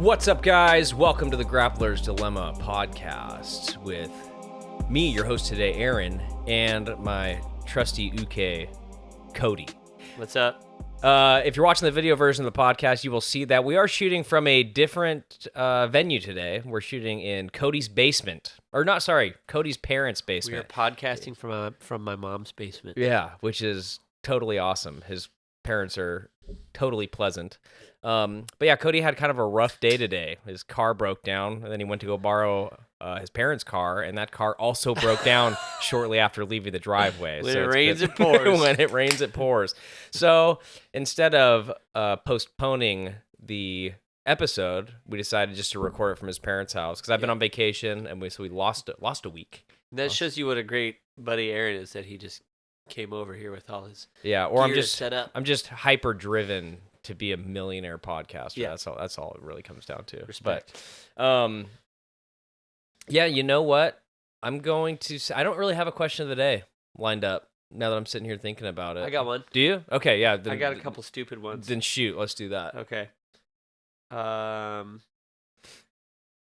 What's up, guys? Welcome to the Grappler's Dilemma podcast with me, your host today, Aaron, and my trusty UK, Cody. What's up? If you're watching the video version of the podcast, you will see that we are shooting from a different venue today. We're shooting in Cody's basement. Cody's parents' basement. We are podcasting from my mom's basement. Yeah, which is totally awesome. His parents are totally pleasant. But yeah, Cody had kind of a rough day today. His car broke down, and then he went to go borrow his parents' car, and that car also broke down shortly after leaving the driveway. When it rains, it pours. When it rains, it pours. So instead of postponing the episode, we decided just to record it from his parents' house because I've been on vacation, and we lost a week. That shows you what a great buddy Aaron is, that he just came over here with all his gear set up. I'm just hyper driven to be a millionaire podcaster. Yeah. That's all it really comes down to. Respect. But, yeah, you know what? I don't really have a question of the day lined up now that I'm sitting here thinking about it. I got one. Do you? Okay, yeah. I got a couple stupid ones. Then shoot, let's do that. Okay.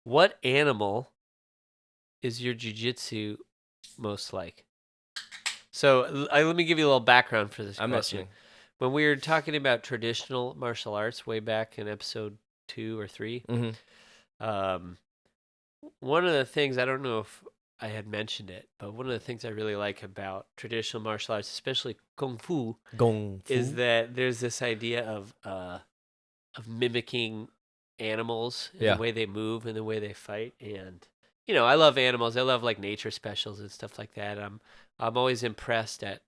What animal is your jiu-jitsu most like? So let me give you a little background for this I'm question. listening. When we were talking about traditional martial arts way back in episode 2 or 3, one of the things, I don't know if I had mentioned it, but one of the things I really like about traditional martial arts, especially Kung Fu, is that there's this idea of mimicking animals and the way they move and the way they fight. And, I love animals. I love like nature specials and stuff like that. I'm always impressed at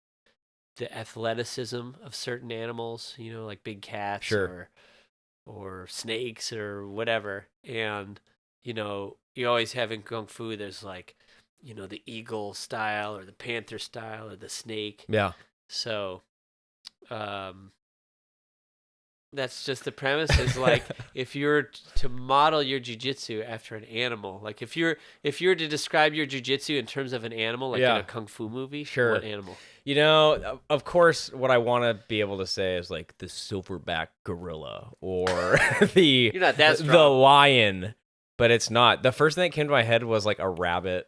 the athleticism of certain animals, like big cats or snakes or whatever. And, you always have in Kung Fu, there's like, the eagle style or the panther style or the snake. Yeah. So, that's just the premise is like, if you're to model your jiu-jitsu after an animal, like if you're to describe your jiu-jitsu in terms of an animal, like in a Kung Fu movie, what animal? Of course, what I want to be able to say is like the silverback gorilla or the You're not that strong. the lion, but it's not. The first thing that came to my head was like a rabbit.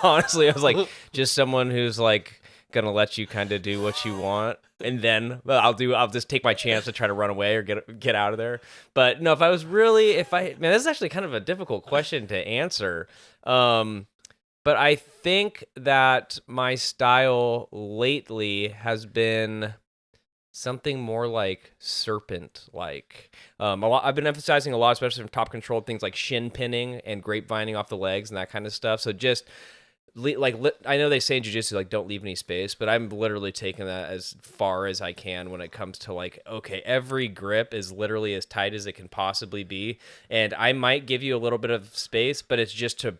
Honestly, I was like, just someone who's like gonna let you kind of do what you want, and then I'll just take my chance to try to run away or get out of there. But no, this is actually kind of a difficult question to answer. But I think that my style lately has been something more like serpent-like. I've been emphasizing a lot, especially from top controlled things like shin pinning and grapevining off the legs and that kind of stuff. So just I know they say in jiu-jitsu, like, don't leave any space, but I'm literally taking that as far as I can when it comes to like, okay, every grip is literally as tight as it can possibly be. And I might give you a little bit of space, but it's just to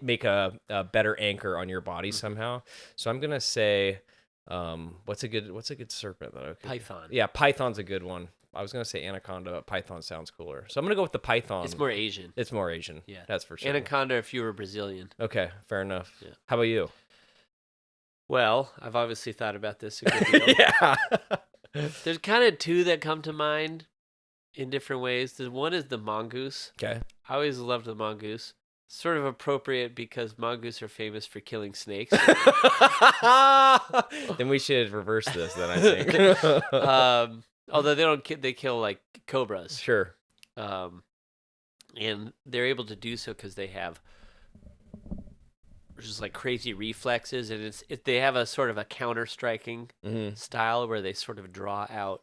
make a better anchor on your body somehow. So I'm gonna say, what's a good serpent though? Python. Yeah, python's a good one. I was gonna say anaconda, but python sounds cooler. So I'm gonna go with the python. It's more Asian. Yeah, that's for sure. Anaconda if you were Brazilian. Okay, fair enough. Yeah. How about you? Well, I've obviously thought about this a good deal. Yeah. There's kind of two that come to mind in different ways. The one is the mongoose. Okay. I always loved the mongoose. Sort of appropriate because mongoose are famous for killing snakes. Then we should reverse this. Then I think. Although they kill like cobras. Sure. And they're able to do so because they have just like crazy reflexes, and they have a sort of a counter striking style where they sort of draw out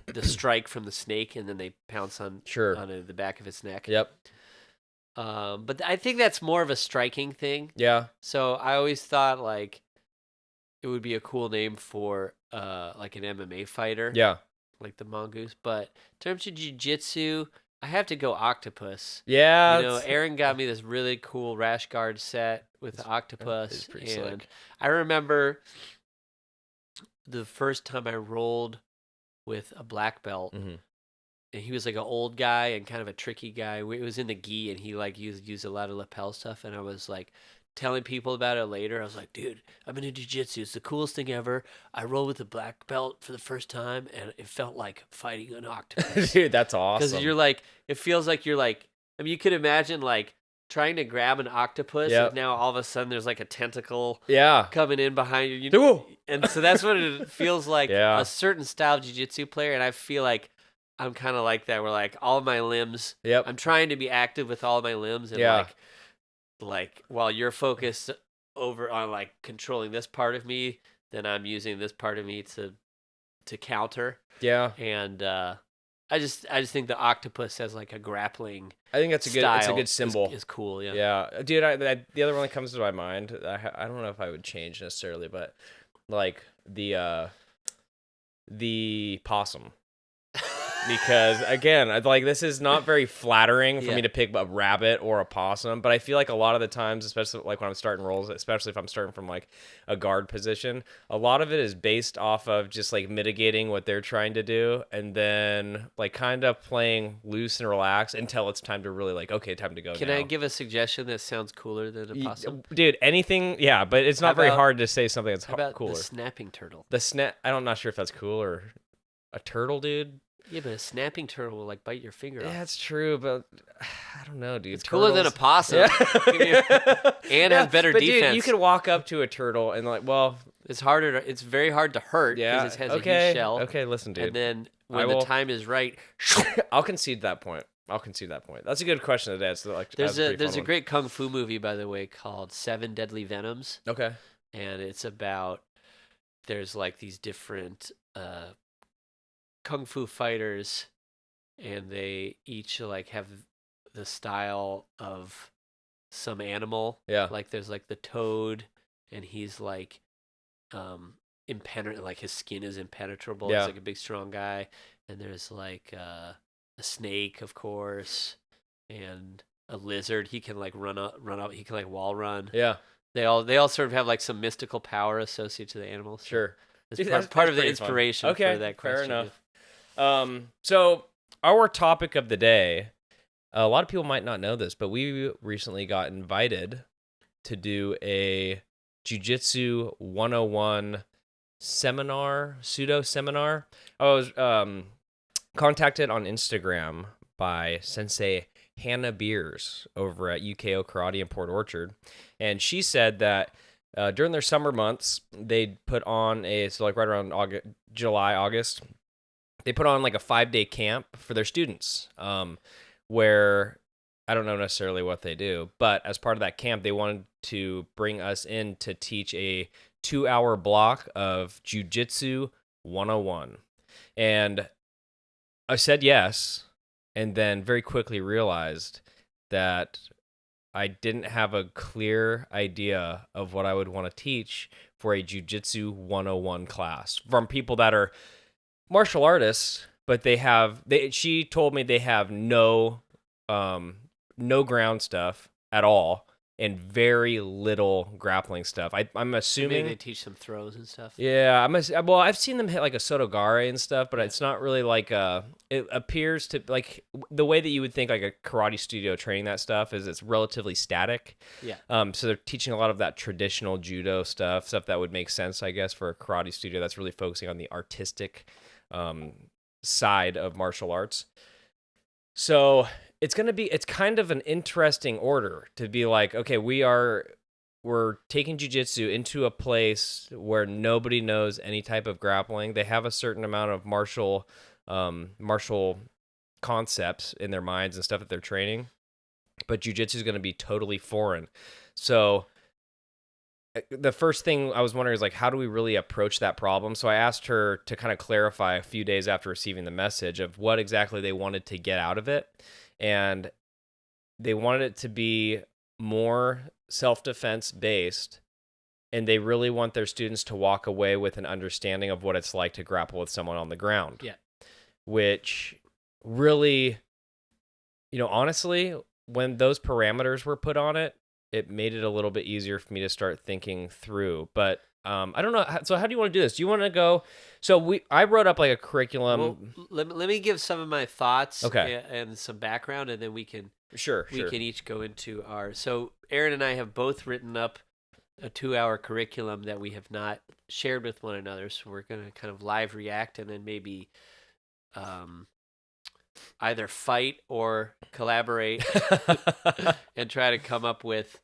the strike from the snake and then they pounce on the back of its neck. Yep. But I think that's more of a striking thing. Yeah. So I always thought like it would be a cool name for like an MMA fighter. Yeah. Like the mongoose. But in terms of jiu-jitsu, I have to go octopus. Yeah. Aaron got me this really cool rash guard set with the octopus. It's pretty slick. I remember the first time I rolled with a black belt. Mm-hmm. And he was like an old guy and kind of a tricky guy. It was in the gi, and he like used a lot of lapel stuff. And I was like telling people about it later, I was like, dude, I'm in jiu-jitsu. It's the coolest thing ever. I rolled with a black belt for the first time, and it felt like fighting an octopus. Dude, that's Because awesome. you're like, it feels like you're like, I mean, you could imagine like trying to grab an octopus, and now all of a sudden there's like a tentacle coming in behind you. And so that's what it feels like, a certain style of jiu-jitsu player, and I feel like I'm kind of like that, where like all of my limbs, I'm trying to be active with all of my limbs, and like while you're focused over on like controlling this part of me, then I'm using this part of me to counter. And I just think the octopus has like a grappling. I think that's it's a good symbol. Is cool, yeah. Yeah, dude. The other one that comes to my mind, I don't know if I would change necessarily, but like the possum. Because again, like this is not very flattering for me to pick a rabbit or a possum, but I feel like a lot of the times, especially like when I'm starting rolls, especially if I'm starting from like a guard position, a lot of it is based off of just like mitigating what they're trying to do, and then like kind of playing loose and relax until it's time to really like, okay, time to go. Can I give a suggestion that sounds cooler than a possum? Dude, anything, yeah, but it's not very hard to say something that's cooler. The snapping turtle. I'm not sure if that's cool or a turtle, dude. Yeah, but a snapping turtle will like bite your finger off. Yeah, that's true, but I don't know, dude. It's cooler than a possum. And has better defense. Dude, you can walk up to a turtle and like, well, it's harder. It's very hard to hurt because it has a huge shell. Okay, listen, dude. And then when the time is right, I'll concede that point. That's a good question to ask. There's a great kung fu movie, by the way, called Seven Deadly Venoms. Okay. And it's about there's like these different kung fu fighters, and they each like have the style of some animal. Yeah. Like there's like the toad, and he's like impenetrable, like his skin is impenetrable. Yeah. He's like a big strong guy. And there's like a snake, of course, and a lizard. He can like run up. He can like wall run. Yeah. They all sort of have like some mystical power associated to the animals. Sure. It's part of the inspiration for that question. Fair enough. So our topic of the day, a lot of people might not know this, but we recently got invited to do a Jiu-Jitsu 101 pseudo seminar. I was contacted on Instagram by Sensei Hannah Beers over at UKO Karate in Port Orchard, and she said that during their summer months, they put on right around July, August, they put on like a 5-day camp for their students, where I don't know necessarily what they do, but as part of that camp, they wanted to bring us in to teach a 2-hour block of Jiu-Jitsu 101. And I said yes, and then very quickly realized that I didn't have a clear idea of what I would want to teach for a Jiu-Jitsu 101 class from people that are martial artists, but she told me they have no ground stuff at all and very little grappling stuff. I'm assuming maybe they teach some throws and stuff. Yeah, I've seen them hit like a Sotogare and stuff, but it's not really like it appears to like the way that you would think like a karate studio training that stuff is it's relatively static. Yeah. So they're teaching a lot of that traditional judo stuff that would make sense, I guess, for a karate studio that's really focusing on the artistic side of martial arts. So it's kind of an interesting order to be like, okay, we're taking jiu-jitsu into a place where nobody knows any type of grappling. They have a certain amount of martial concepts in their minds and stuff that they're training, but jiu-jitsu is going to be totally foreign. So the first thing I was wondering is like, how do we really approach that problem? So I asked her to kind of clarify a few days after receiving the message of what exactly they wanted to get out of it. And they wanted it to be more self-defense based, and they really want their students to walk away with an understanding of what it's like to grapple with someone on the ground. Yeah. Which really, honestly, when those parameters were put on it, it made it a little bit easier for me to start thinking through. But I don't know. So how do you want to do this? Do you want to go? So I wrote up like a curriculum. Well, let me give some of my thoughts, okay, and some background, and then we can sure can each go into our. So Aaron and I have both written up a 2-hour curriculum that we have not shared with one another. So we're going to kind of live react and then maybe either fight or collaborate and try to come up with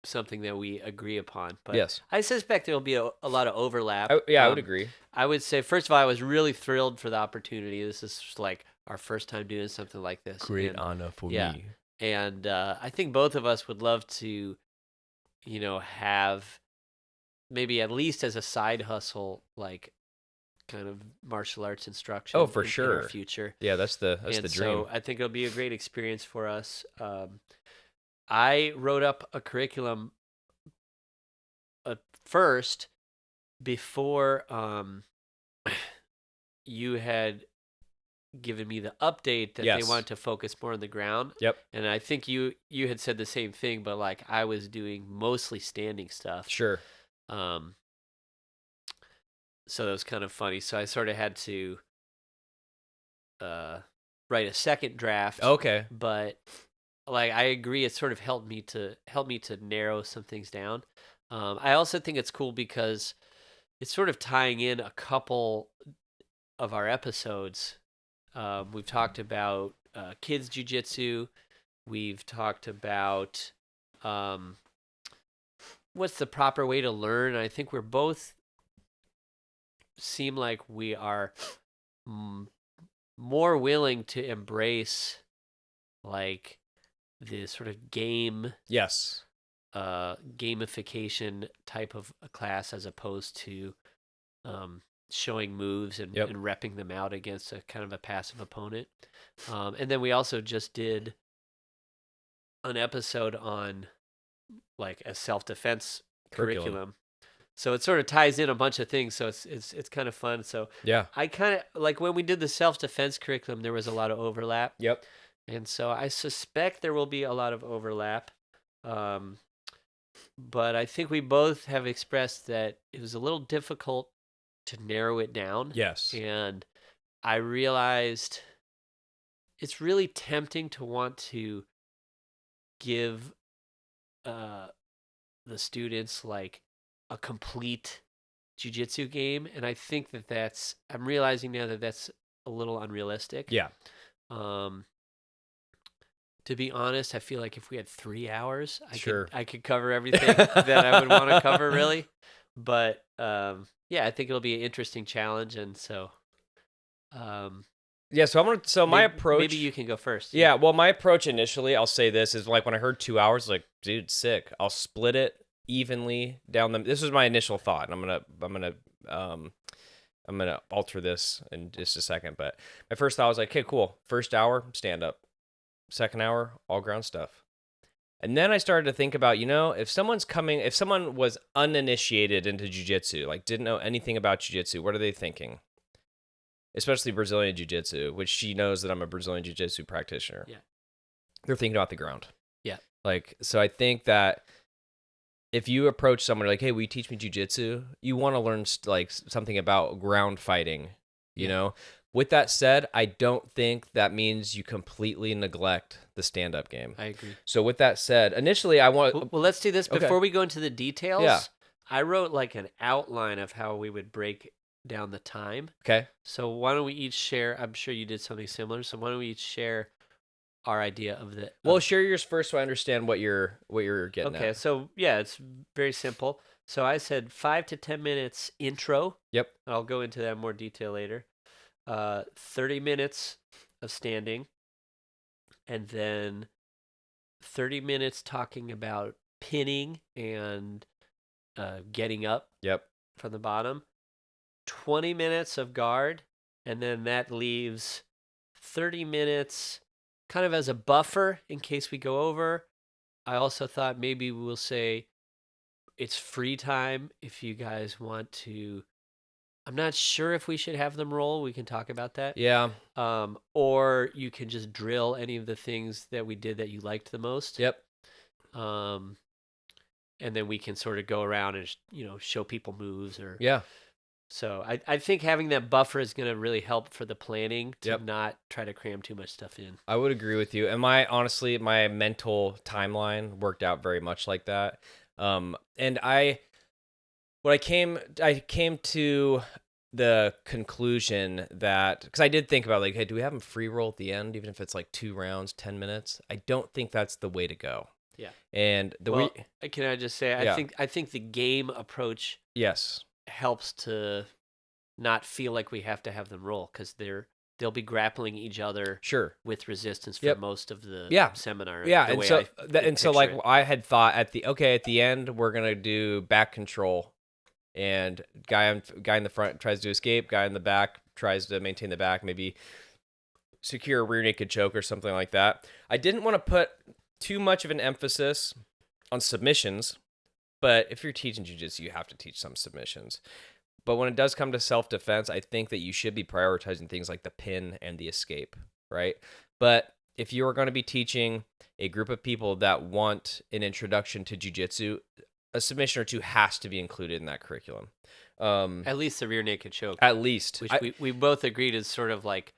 something that we agree upon. But yes, I suspect there'll be a lot of overlap. I would agree. I would say, first of all, I was really thrilled for the opportunity. This is like our first time doing something like this. Great honor for me. And I think both of us would love to, have maybe at least as a side hustle, like kind of martial arts instruction. Oh, for sure. In our future. Yeah, that's the dream. So I think it'll be a great experience for us. I wrote up a curriculum first before you had given me the update that they wanted to focus more on the ground. Yep. And I think you had said the same thing, but like I was doing mostly standing stuff. Sure. So that was kind of funny. So I sort of had to write a second draft. Okay. But like I agree, it sort of helped me to narrow some things down. I also think it's cool because it's sort of tying in a couple of our episodes. We've talked about kids jiu-jitsu. We've talked about what's the proper way to learn. I think we're both seem like we are more willing to embrace like the sort of gamification type of a class as opposed to showing moves and repping them out against a kind of a passive opponent. And then we also just did an episode on like a self-defense curriculum. So it sort of ties in a bunch of things. So it's kind of fun. So yeah, I kind of like when we did the self-defense curriculum, there was a lot of overlap. Yep. And so I suspect there will be a lot of overlap. But I think we both have expressed that it was a little difficult to narrow it down. Yes. And I realized it's really tempting to want to give the students like a complete jiu-jitsu game. And I think I'm realizing now that that's a little unrealistic. Yeah. To be honest, I feel like if we had 3 hours, I could cover everything that I would want to cover, really. But yeah, I think it'll be an interesting challenge, and so. Yeah, so my approach. Maybe you can go first. Yeah, well, my approach initially, I'll say this, is like when I heard 2 hours, like, dude, sick. I'll split it evenly down the. This was my initial thought, and I'm gonna alter this in just a second. But my first thought was like, okay, cool. First hour, stand up. Second hour, all ground stuff. And then I started to think about, if someone was uninitiated into jiu-jitsu, like didn't know anything about jiu-jitsu, what are they thinking? Especially Brazilian jiu-jitsu, which she knows that I'm a Brazilian jiu-jitsu practitioner. Yeah. They're thinking about the ground. Yeah. Like, so I think that if you approach someone like, hey, will you teach me jiu-jitsu? You want to learn like something about ground fighting, you know? With that said, I don't think that means you completely neglect the stand-up game. I agree. So with that said, initially I want... Well, let's do this. Before we go into the details, Yeah. I wrote like an outline of how we would break down the time. Okay. So why don't we each share... I'm sure you did something similar. So why don't we each share our idea of the... Well, share yours first so I understand what you're getting at. Okay, so yeah, it's very simple. So I said 5 to 10 minutes intro. Yep. I'll go into that in more detail later. 30 minutes of standing, and then 30 minutes talking about pinning and getting up from the bottom, 20 minutes of guard, and then that leaves 30 minutes kind of as a buffer in case we go over. I also thought maybe we'll say it's free time if you guys want to. I'm not sure if we should have them roll. We can talk about that. Yeah. Or you can just drill any of the things that we did that you liked the most. Yep. And then we can sort of go around and show people moves or. Yeah. So I think having that buffer is going to really help for the planning to Yep. not try to cram too much stuff in. I would agree with you. And honestly, my mental timeline worked out very much like that. And I came to the conclusion that, because I did think about like, hey, do we have them free roll at the end, even if it's like 2 rounds, 10 minutes? I don't think that's the way to go. Yeah. And can I just say, Yeah. I think the game approach yes, helps to not feel like we have to have them roll, because they'll be grappling each other sure, with resistance for Yep. most of the Yeah. seminar. yeah. the And way so like picture it. I had thought at the end we're gonna do back control, and guy in the front tries to escape, guy in the back tries to maintain the back, maybe secure a rear naked choke or something like that. I didn't want to put too much of an emphasis on submissions, but if you're teaching jiu-jitsu, you have to teach some submissions. But when it does come to self-defense, I think that you should be prioritizing things like the pin and the escape, right? But if you are going to be teaching a group of people that want an introduction to jiu-jitsu, a submission or two has to be included in that curriculum. At least the rear naked choke, At least. which we both agreed is sort of like,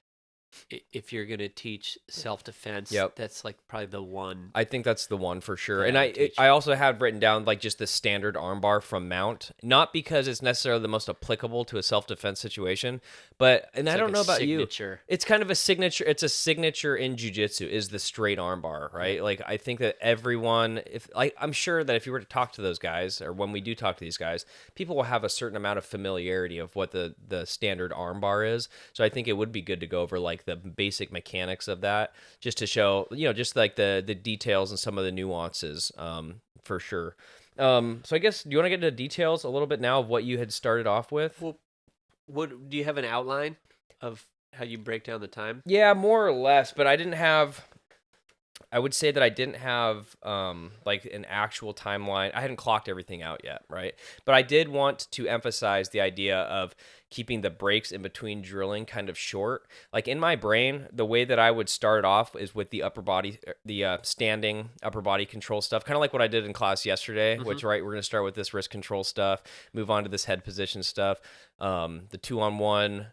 if you're going to teach self-defense, Yep. that's like probably the one. I think that's the one for sure. that And I would teach. I also have written down like just the standard armbar from Mount, not because it's necessarily the most applicable to a self-defense situation, but I like don't know about signature. you. It's kind of a signature. It's a signature in jiu-jitsu is the straight armbar, right? Like I think that everyone, I'm sure that if you were to talk to those guys, or when we do talk to these guys, people will have a certain amount of familiarity of what the standard armbar is. So I think it would be good to go over like the basic mechanics of that, just to show, just like the details and some of the nuances, for sure. So I guess, do you want to get into details a little bit now of what you had started off with? Well, do you have an outline of how you break down the time? Yeah, more or less, but I would say that I didn't have like an actual timeline. I hadn't clocked everything out yet, right? But I did want to emphasize the idea of keeping the breaks in between drilling kind of short. Like in my brain, the way that I would start off is with the upper body, the standing upper body control stuff, kind of like what I did in class yesterday, which, right, we're going to start with this wrist control stuff, move on to this head position stuff, the 2-on-1,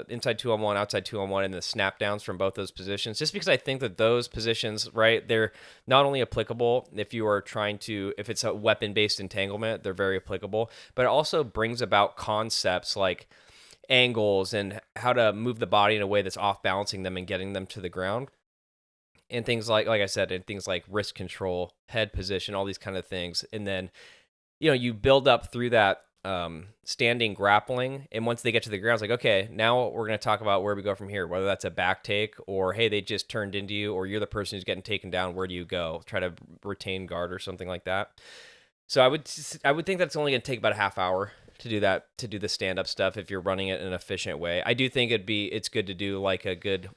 inside 2-on-1, outside 2-on-1, and the snap downs from both those positions, just because I think that those positions, right, they're not only applicable if you are trying to, if it's a weapon-based entanglement, they're very applicable, but it also brings about concepts like angles and how to move the body in a way that's off balancing them and getting them to the ground. And things like I said, and things like wrist control, head position, all these kind of things. And then, you build up through that standing grappling, and once they get to the ground, it's like, okay, now we're going to talk about where we go from here, whether that's a back take or, hey, they just turned into you, or you're the person who's getting taken down. Where do you go? Try to retain guard or something like that. So I would think that's only going to take about a half hour to do that, to do the stand-up stuff, if you're running it in an efficient way. I do think it's good to do like a good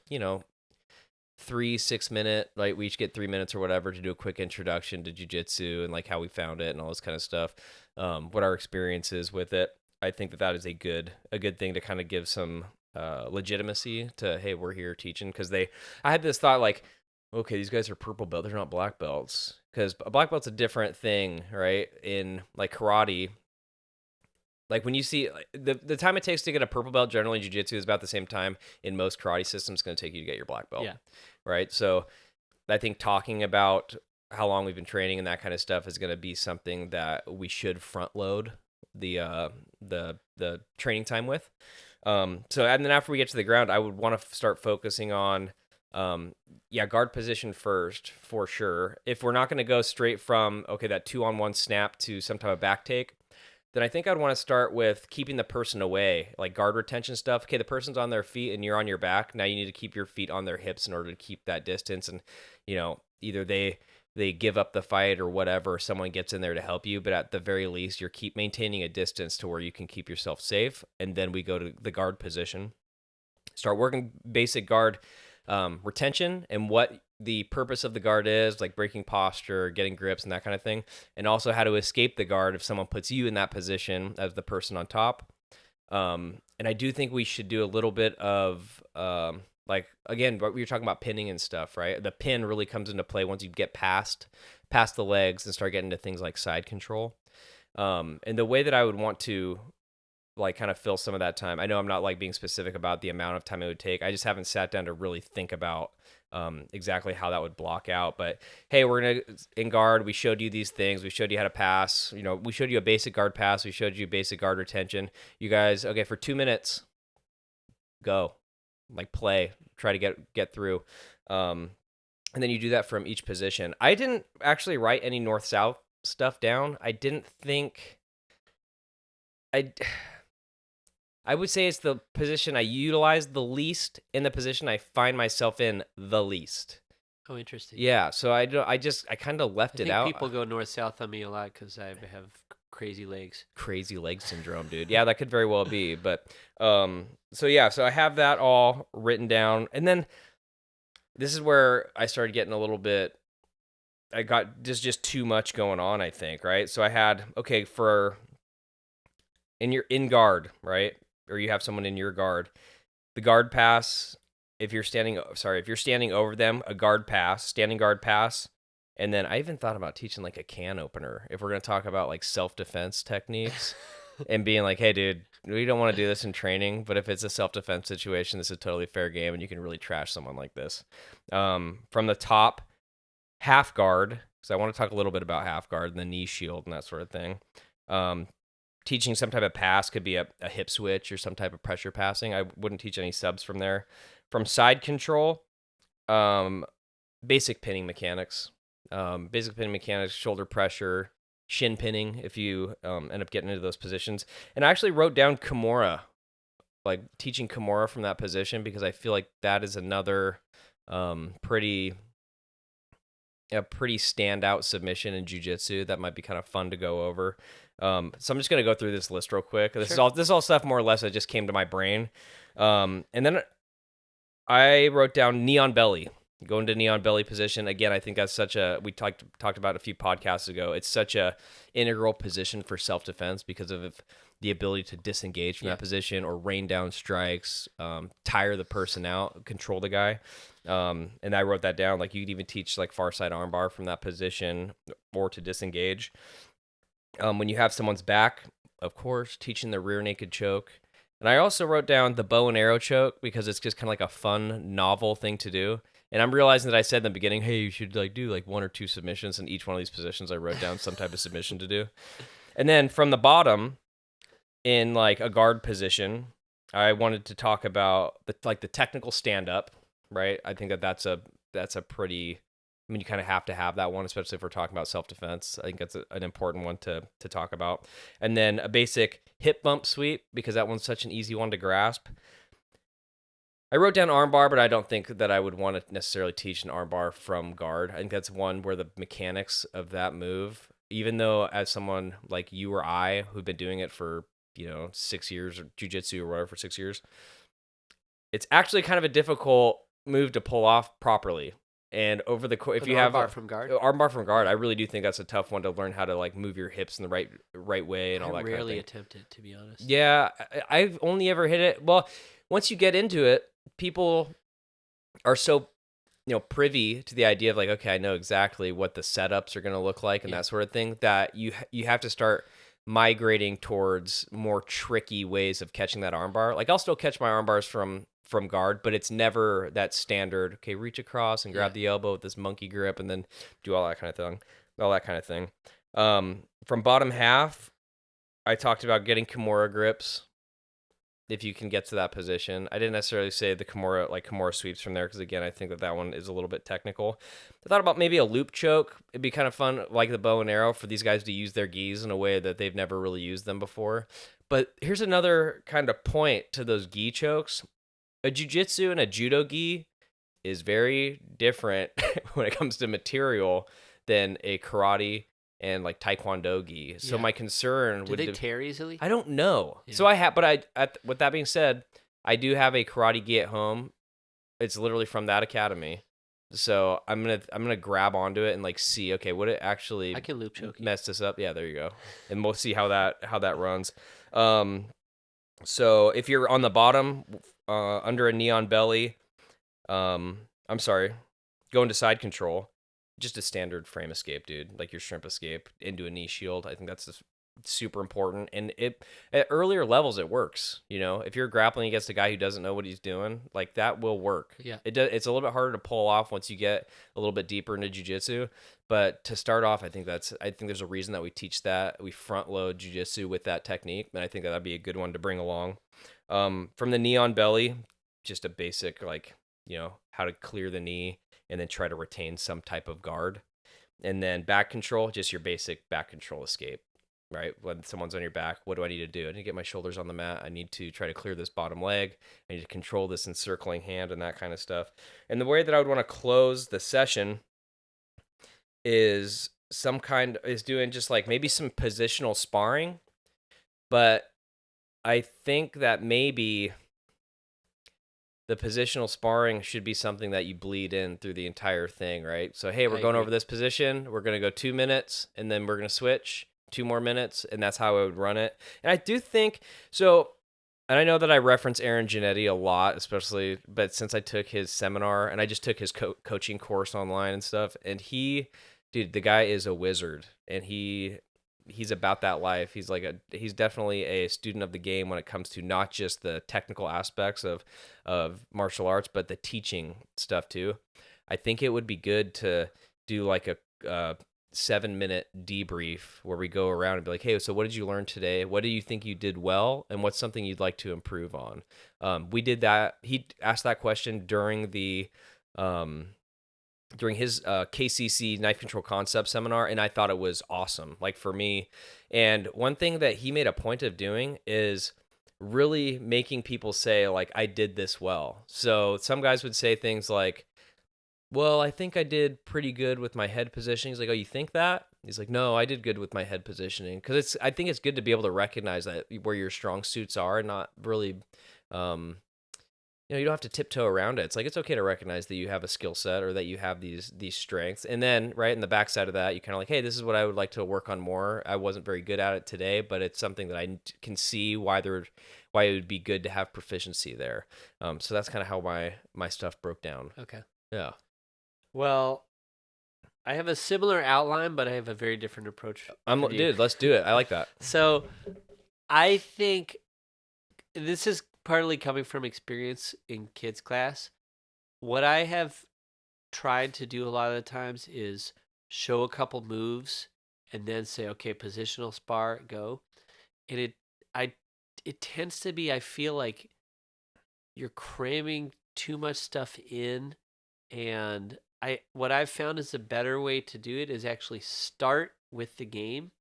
3-6 minute, like we each get 3 minutes or whatever to do a quick introduction to jiu-jitsu and like how we found it and all this kind of stuff, what our experience is with it. I think that is a good thing to kind of give some legitimacy to, hey, we're here teaching, because I had this thought like, okay, these guys are purple belt, they're not black belts, because a black belt's a different thing, right? In like karate, like when you see the time it takes to get a purple belt generally in jiu-jitsu is about the same time in most karate systems it's going to take you to get your black belt. Yeah. Right. So I think talking about how long we've been training and that kind of stuff is going to be something that we should front load the training time with. So, and then after we get to the ground, I would want to start focusing on guard position first, for sure. If we're not going to go straight from, okay, that 2-on-1 snap to some type of back take, then I think I'd want to start with keeping the person away, like guard retention stuff. Okay, the person's on their feet and you're on your back. Now you need to keep your feet on their hips in order to keep that distance. And, either they give up the fight or whatever, someone gets in there to help you. But at the very least, you're keep maintaining a distance to where you can keep yourself safe. And then we go to the guard position, start working basic guard retention and what the purpose of the guard is, like breaking posture, getting grips, and that kind of thing, and also how to escape the guard if someone puts you in that position as the person on top. And I do think we should do a little bit of like, again, what we were talking about, pinning and stuff, right? The pin really comes into play once you get past the legs and start getting into things like side control. And the way that I would want to like kind of fill some of that time. I know I'm not like being specific about the amount of time it would take. I just haven't sat down to really think about exactly how that would block out. But hey, we're gonna in guard. We showed you these things. We showed you how to pass. You know, we showed you a basic guard pass. We showed you basic guard retention. You guys, okay, for 2 minutes, go, like play, try to get through. And then you do that from each position. I didn't actually write any north-south stuff down. I didn't think I would say it's the position I utilize the least and the position I find myself in the least. Oh, interesting. Yeah, so I kind of left it out. People go north-south on me a lot because I have crazy legs. Crazy leg syndrome, dude. Yeah, that could very well be. But so I have that all written down, and then this is where I started getting a little bit. I got just too much going on, I think, right? So I had for in guard, right? Or you have someone in your guard. The guard pass, if you're standing over them, a guard pass, standing guard pass. And then I even thought about teaching like a can opener if we're going to talk about like self-defense techniques and being like, hey, dude, we don't want to do this in training, but if it's a self-defense situation, this is a totally fair game and you can really trash someone like this. From the top, half guard, because I want to talk a little bit about half guard and the knee shield and that sort of thing. Teaching some type of pass could be a hip switch or some type of pressure passing. I wouldn't teach any subs from there. From side control, basic pinning mechanics. Shoulder pressure, shin pinning if you end up getting into those positions. And I actually wrote down Kimura, like teaching Kimura from that position, because I feel like that is another pretty standout submission in Jiu-Jitsu that might be kind of fun to go over. So I'm just going to go through this list real quick. This is all stuff more or less that just came to my brain. And then I wrote down knee on belly. Going to knee on belly position again. I think that's we talked about a few podcasts ago. It's such a integral position for self defense because of the ability to disengage from that position or rain down strikes, tire the person out, control the guy. And I wrote that down. Like you could even teach like far side armbar from that position or to disengage. When you have someone's back, of course, teaching the rear naked choke. And I also wrote down the bow and arrow choke because it's just kind of like a fun, novel thing to do. And I'm realizing that I said in the beginning, hey, you should like do like 1 or 2 submissions in each one of these positions. I wrote down some type of submission to do. And then from the bottom, in like a guard position, I wanted to talk about the technical stand up, right? I think that's a pretty, I mean, you kind of have to have that one, especially if we're talking about self-defense. I think that's an important one to talk about. And then a basic hip bump sweep, because that one's such an easy one to grasp. I wrote down armbar, but I don't think that I would want to necessarily teach an armbar from guard. I think that's one where the mechanics of that move, even though as someone like you or I who've been doing it for 6 years, or jiu-jitsu or whatever for 6 years, it's actually kind of a difficult move to pull off properly. And over the course, if you have armbar from guard, I really do think that's a tough one to learn how to like move your hips in the right way and all that kind of thing. I rarely attempt it, to be honest. Yeah, I've only ever hit it. Well, once you get into it, people are so privy to the idea of like, okay, I know exactly what the setups are going to look like and that sort of thing, that you have to start migrating towards more tricky ways of catching that armbar. Like I'll still catch my armbars from guard, but it's never that standard, okay, reach across and grab the elbow with this monkey grip and then do all that kind of thing. From bottom half, I talked about getting Kimura grips if you can get to that position. I didn't necessarily say the Kimura sweeps from there because, again, I think that one is a little bit technical. I thought about maybe a loop choke. It'd be kind of fun, like the bow and arrow, for these guys to use their gis in a way that they've never really used them before. But here's another kind of point to those gi chokes. A jiu-jitsu and a judo gi is very different when it comes to material than a karate and like taekwondo gi. So my concern would they tear easily? I don't know. Yeah. So I have, but with that being said, I do have a karate gi at home. It's literally from that academy. So I'm gonna grab onto it and like see, okay, would it actually I can loop choke mess this up? Yeah, there you go. And we'll see how that runs. So if you're on the bottom, under a knee on belly, going to side control, just a standard frame escape, dude, like your shrimp escape into a knee shield. I think that's super important. And it at earlier levels it works. You know, if you're grappling against a guy who doesn't know what he's doing, like that will work. Yeah. It's a little bit harder to pull off once you get a little bit deeper into jiu-jitsu. But to start off, I think there's a reason that we teach that. We front load jiu-jitsu with that technique, and I think that'd be a good one to bring along. From the knee on belly, just a basic, like, you know, how to clear the knee and then try to retain some type of guard. And then back control, just your basic back control escape, right? When someone's on your back, what do I need to do? I need to get my shoulders on the mat. I need to try to clear this bottom leg. I need to control this encircling hand and that kind of stuff. And the way that I would want to close the session is doing just like maybe some positional sparring, but I think that maybe the positional sparring should be something that you bleed in through the entire thing, right? So, hey, we're going over this position. We're going to go 2 minutes, and then we're going to switch 2 more minutes, and that's how I would run it. And I do think so. And I know that I reference Aaron Giannetti a lot, especially, but since I took his seminar and I just took his coaching course online and stuff, and dude, the guy is a wizard, and he's about that life. He's definitely a student of the game when it comes to not just the technical aspects of martial arts, but the teaching stuff too. I think it would be good to do like a 7-minute debrief where we go around and be like, hey, so what did you learn today? What do you think you did well? And what's something you'd like to improve on? We did that. He asked that question during his KCC knife control concept seminar, and I thought it was awesome, like for me. And one thing that he made a point of doing is really making people say, like, I did this well. So some guys would say things like, well, I think I did pretty good with my head positioning. He's like, oh, you think that? He's like, no, I did good with my head positioning. Because I think it's good to be able to recognize that where your strong suits are and not really, you don't have to tiptoe around it. It's like, it's okay to recognize that you have a skill set or that you have these strengths. And then right in the backside of that, you kind of like, hey, this is what I would like to work on more. I wasn't very good at it today, but it's something that I can see why it would be good to have proficiency there. So that's kind of how my stuff broke down. Okay. Yeah. Well, I have a similar outline, but I have a very different approach. Dude, let's do it. I like that. So I think this is partly coming from experience in kids class. What I have tried to do a lot of the times is show a couple moves and then say, okay, positional spar, go. And it tends to be, I feel like you're cramming too much stuff in, and what I've found is a better way to do it is actually start with the game,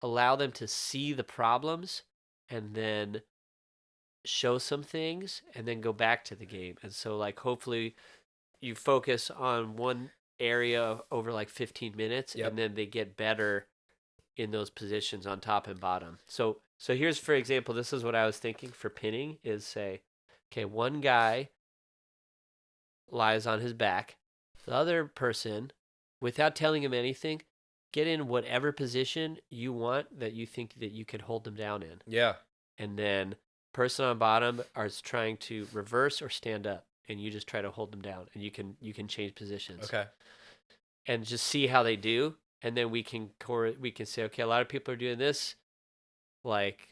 allow them to see the problems, and then show some things, and then go back to the game. And so, like, hopefully you focus on one area over like 15 minutes, and then they get better in those positions on top and bottom. So here's, for example, this is what I was thinking for pinning is say, okay, one guy lies on his back. The other person, without telling him anything, get in whatever position you want that you think that you could hold them down in. Yeah. And then person on bottom is trying to reverse or stand up, and you just try to hold them down, and you can change positions. Okay. And just see how they do, and then we can say, okay, a lot of people are doing this, like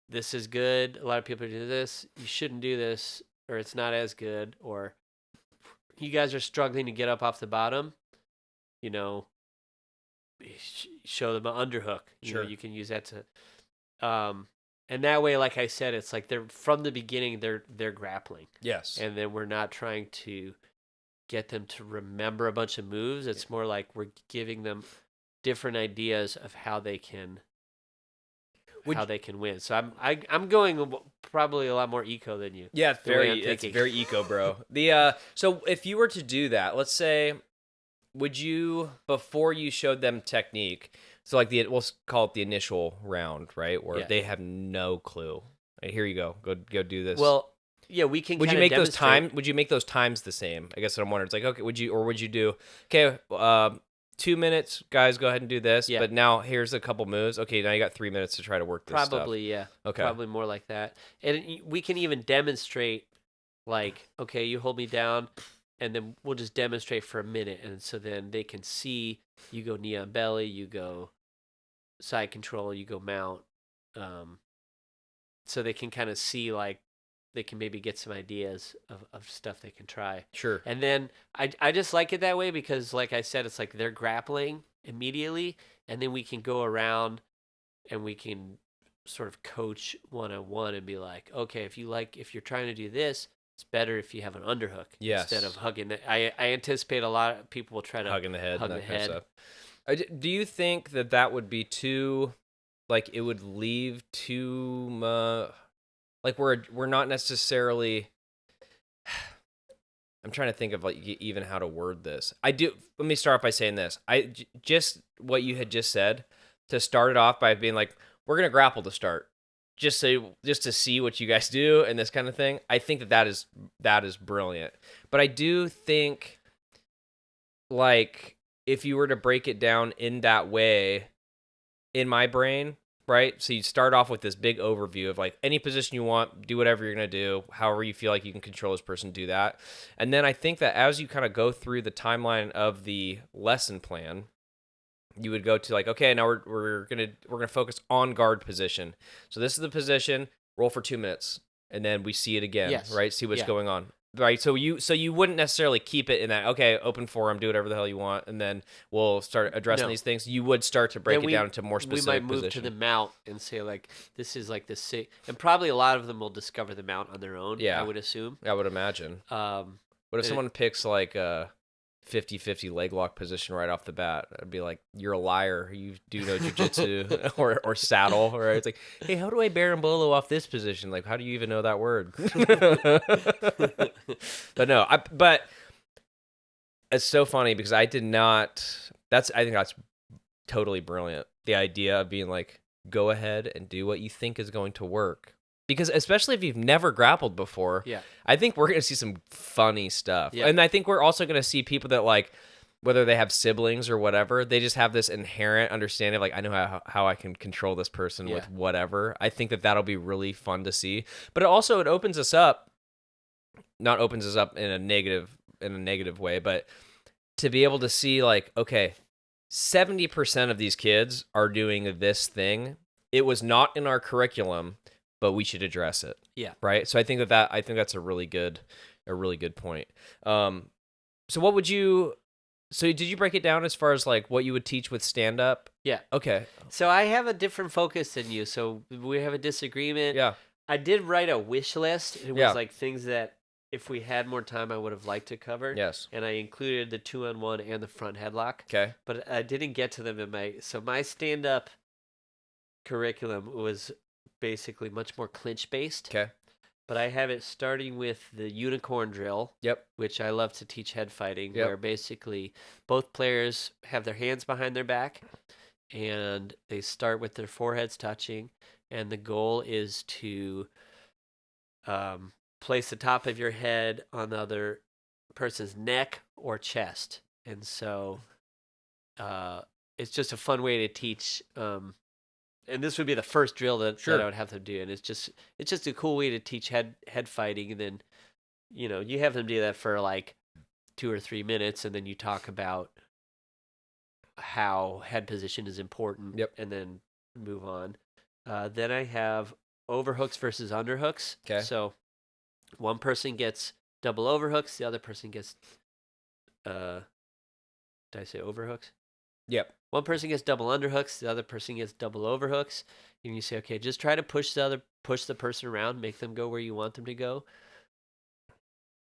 this is good. A lot of people are doing this. You shouldn't do this, or it's not as good, or you guys are struggling to get up off the bottom, show them an underhook. Sure. You can use that to, and that way, like I said, it's like they're from the beginning, they're grappling. Yes. And then we're not trying to get them to remember a bunch of moves. It's more like we're giving them different ideas of how they can win. So I'm going probably a lot more eco than you. Yeah, it's very eco, bro. So if you were to do that, let's say, would you, before you showed them technique, so like we'll call it the initial round, right, where they have no clue. Right, here you go do this. Well, yeah, we can. Would you make those times the same? I guess what I'm wondering. It's like, okay, would you do, okay, 2 minutes, guys, go ahead and do this. Yeah. But now here's a couple moves. Okay, now you got 3 minutes to try to work this Probably, stuff. Yeah. Okay. Probably more like that. And we can even demonstrate, like, okay, you hold me down, and then we'll just demonstrate for a minute. And so then they can see you go knee on belly, you go side control, you go mount, so they can kind of see, like, they can maybe get some ideas of stuff they can try. Sure. And then I just like it that way because, like I said, it's like they're grappling immediately, and then we can go around and we can sort of coach one-on-one and be like, okay, if you're trying to do this, it's better if you have an underhook instead of hugging it. I anticipate a lot of people will try to hugging the head, hug and the that kind head. of stuff. Do you think that would be too, like, it would leave too much, like, we're not necessarily, I'm trying to think of, like, even how to word this. Let me start off by saying this. Just what you had just said, to start it off by being like, we're going to grapple to start. Just to see what you guys do and this kind of thing. I think that is brilliant. But I do think, like, if you were to break it down in that way, in my brain, right? So you start off with this big overview of, like, any position you want, do whatever you're going to do, however you feel like you can control this person, do that. And then I think that as you kind of go through the timeline of the lesson plan, you would go to, like, okay, now we're gonna focus on guard position. So this is the position. Roll for 2 minutes, and then we see it again, Yes. right? See what's going on, right? So you wouldn't necessarily keep it in that, okay, open forearm, do whatever the hell you want, and then we'll start addressing these things. You would start to break it down into more specific. We might move to the mount and say, like, this is like the and probably a lot of them will discover the mount on their own. Yeah, I would assume. I would imagine. What if someone picks, like, a 50-50 leg lock position right off the bat? I'd be like, you're a liar. You do no jiu-jitsu or saddle, right? It's like, hey, how do I berimbolo off this position? Like, how do you even know that word? But no, but it's so funny because I think that's totally brilliant. The idea of being like, go ahead and do what you think is going to work. Because especially if you've never grappled before, I think we're going to see some funny stuff. Yeah. And I think we're also going to see people that, like, whether they have siblings or whatever, they just have this inherent understanding of, like, I know how I can control this person with whatever. I think that'll be really fun to see. But it opens us up, not opens us up in a negative way, but to be able to see, like, okay, 70% of these kids are doing this thing. It was not in our curriculum, but we should address it. Yeah. Right. So I think that's a really good point. So what would you? So did you break it down as far as, like, what you would teach with stand up? Yeah. Okay. So I have a different focus than you. So we have a disagreement. Yeah. I did write a wish list. It was like things that, if we had more time, I would have liked to cover. Yes. And I included the 2-on-1 and the front headlock. Okay. But I didn't get to them in my stand up curriculum was basically much more clinch based. Okay. But I have it starting with the unicorn drill. Yep. Which I love to teach head fighting, where basically both players have their hands behind their back and they start with their foreheads touching, and the goal is to place the top of your head on the other person's neck or chest. And so it's just a fun way to teach and this would be the first drill that I would have them do, and it's just a cool way to teach head fighting. And then, you have them do that for like 2 or 3 minutes, and then you talk about how head position is important. Yep. And then move on. Then I have overhooks versus underhooks. Okay. So one person gets double overhooks, the other person gets did I say overhooks? Yep. One person gets double underhooks, the other person gets double overhooks, and you say, okay, just try to push the person around, make them go where you want them to go.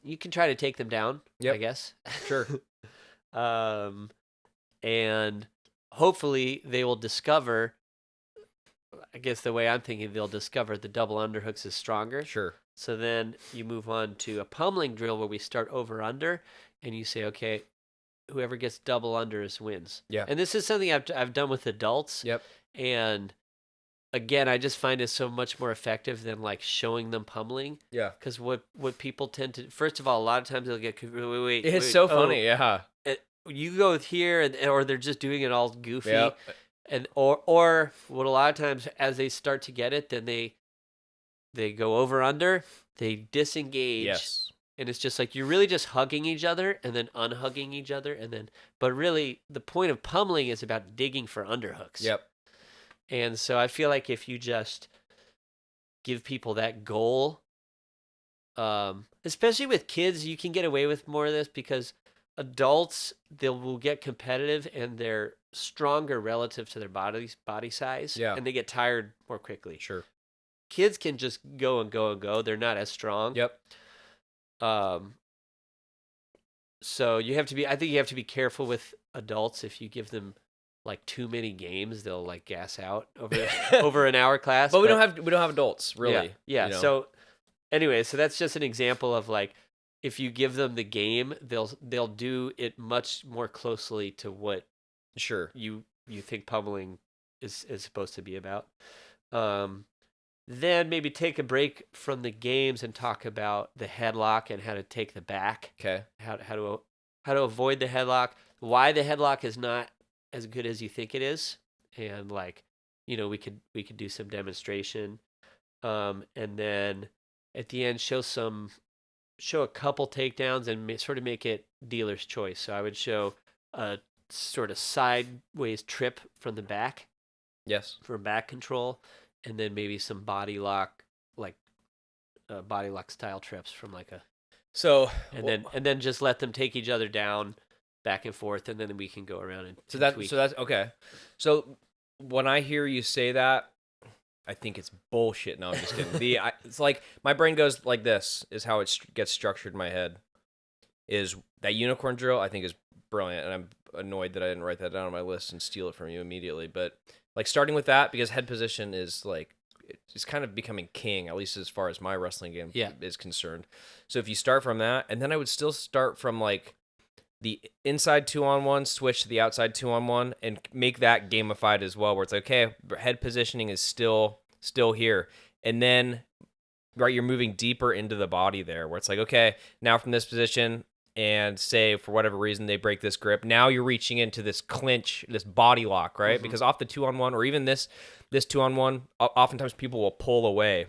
You can try to take them down, I guess. Sure. And hopefully they will discover, I guess the way I'm thinking, they'll discover the double underhooks is stronger. Sure. So then you move on to a pummeling drill where we start over under, and you say, okay, whoever gets double unders wins. Yeah. And this is something I've done with adults. Yep. And again, I just find it so much more effective than, like, showing them pummeling. Yeah. Because what people tend to, first of all, a lot of times they'll get, wait. It's so funny. Yeah. You go here, or they're just doing it all goofy. Yep. And or what a lot of times, as they start to get it, then they go over under, they disengage. Yes. And it's just like, you're really just hugging each other and then unhugging each other. But really, the point of pummeling is about digging for underhooks. Yep. And so I feel like if you just give people that goal, especially with kids, you can get away with more of this because adults, they will get competitive and they're stronger relative to their body size, Yeah. and they get tired more quickly. Sure. Kids can just go and go and go. They're not as strong. Yep. So I think you have to be careful with adults. If you give them like too many games, they'll like gas out over an hour class. But we don't have adults, really. Yeah. You know? So anyway, so that's just an example of like, if you give them the game, they'll do it much more closely to what sure you think pummeling is supposed to be about. Then maybe take a break from the games and talk about the headlock and how to take the back. Okay. How to avoid the headlock, why the headlock is not as good as you think it is, and like, we could do some demonstration, and then at the end show a couple takedowns and sort of make it dealer's choice. So I would show a sort of sideways trip from the back. Yes. For back control, and then maybe some body lock, like body lock style trips from like a. So and then just let them take each other down, back and forth, and then we can go around and tweak. So that's okay. So when I hear you say that, I think it's bullshit. No, I'm just kidding. It's like my brain goes like this. Is how it gets structured in my head. Is that unicorn drill? I think is brilliant, and I'm annoyed that I didn't write that down on my list and steal it from you immediately. But like starting with that, because head position is like it's kind of becoming king, at least as far as my wrestling game is concerned. So if you start from that, and then I would still start from like the inside 2-on-1, switch to the outside 2-on-1, and make that gamified as well, where it's like, okay, head positioning is still here. And then right, you're moving deeper into the body there, where it's like, okay, now from this position, and say for whatever reason they break this grip, now you're reaching into this clinch, this body lock, right? Mm-hmm. Because off the 2-on-1 or even this 2-on-1, oftentimes people will pull away.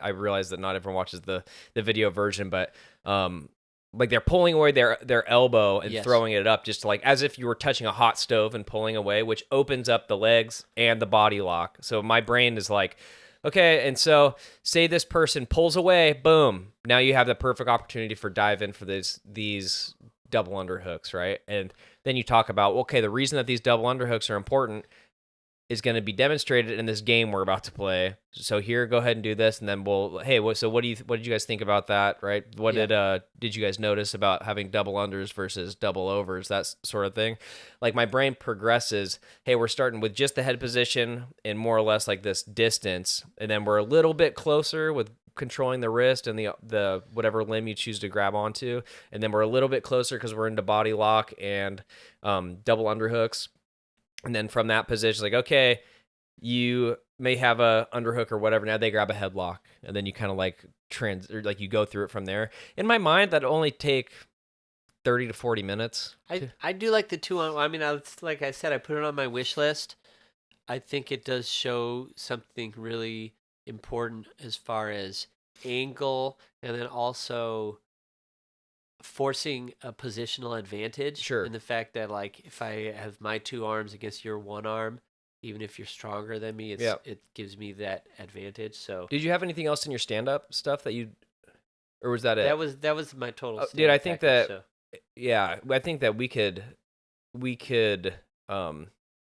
I realize that not everyone watches the video version, but like they're pulling away their elbow and throwing it up, just to like as if you were touching a hot stove and pulling away, which opens up the legs and the body lock. So my brain is like, okay, and so say this person pulls away, boom. Now you have the perfect opportunity for dive in for these double underhooks, right? And then you talk about, okay, the reason that these double underhooks are important is going to be demonstrated in this game we're about to play. So here, go ahead and do this, and then what did you guys think about that, right? What did you guys notice about having double unders versus double overs, that sort of thing? Like my brain progresses, hey, we're starting with just the head position and more or less like this distance, and then we're a little bit closer with controlling the wrist and the whatever limb you choose to grab onto, and then we're a little bit closer because we're into body lock and double underhooks. And then from that position, like, okay, you may have a underhook or whatever. Now they grab a headlock, and then you kind of like you go through it from there. In my mind, that'd only take 30 to 40 minutes. I do like the 2-on-1. I mean, like I said, I put it on my wish list. I think it does show something really important as far as angle, and then also forcing a positional advantage. Sure. In the fact that like if I have my two arms against your one arm, even if you're stronger than me, it gives me that advantage. So did you have anything else in your stand-up stuff that or was that it? That was my total dude, I think package, I think that we could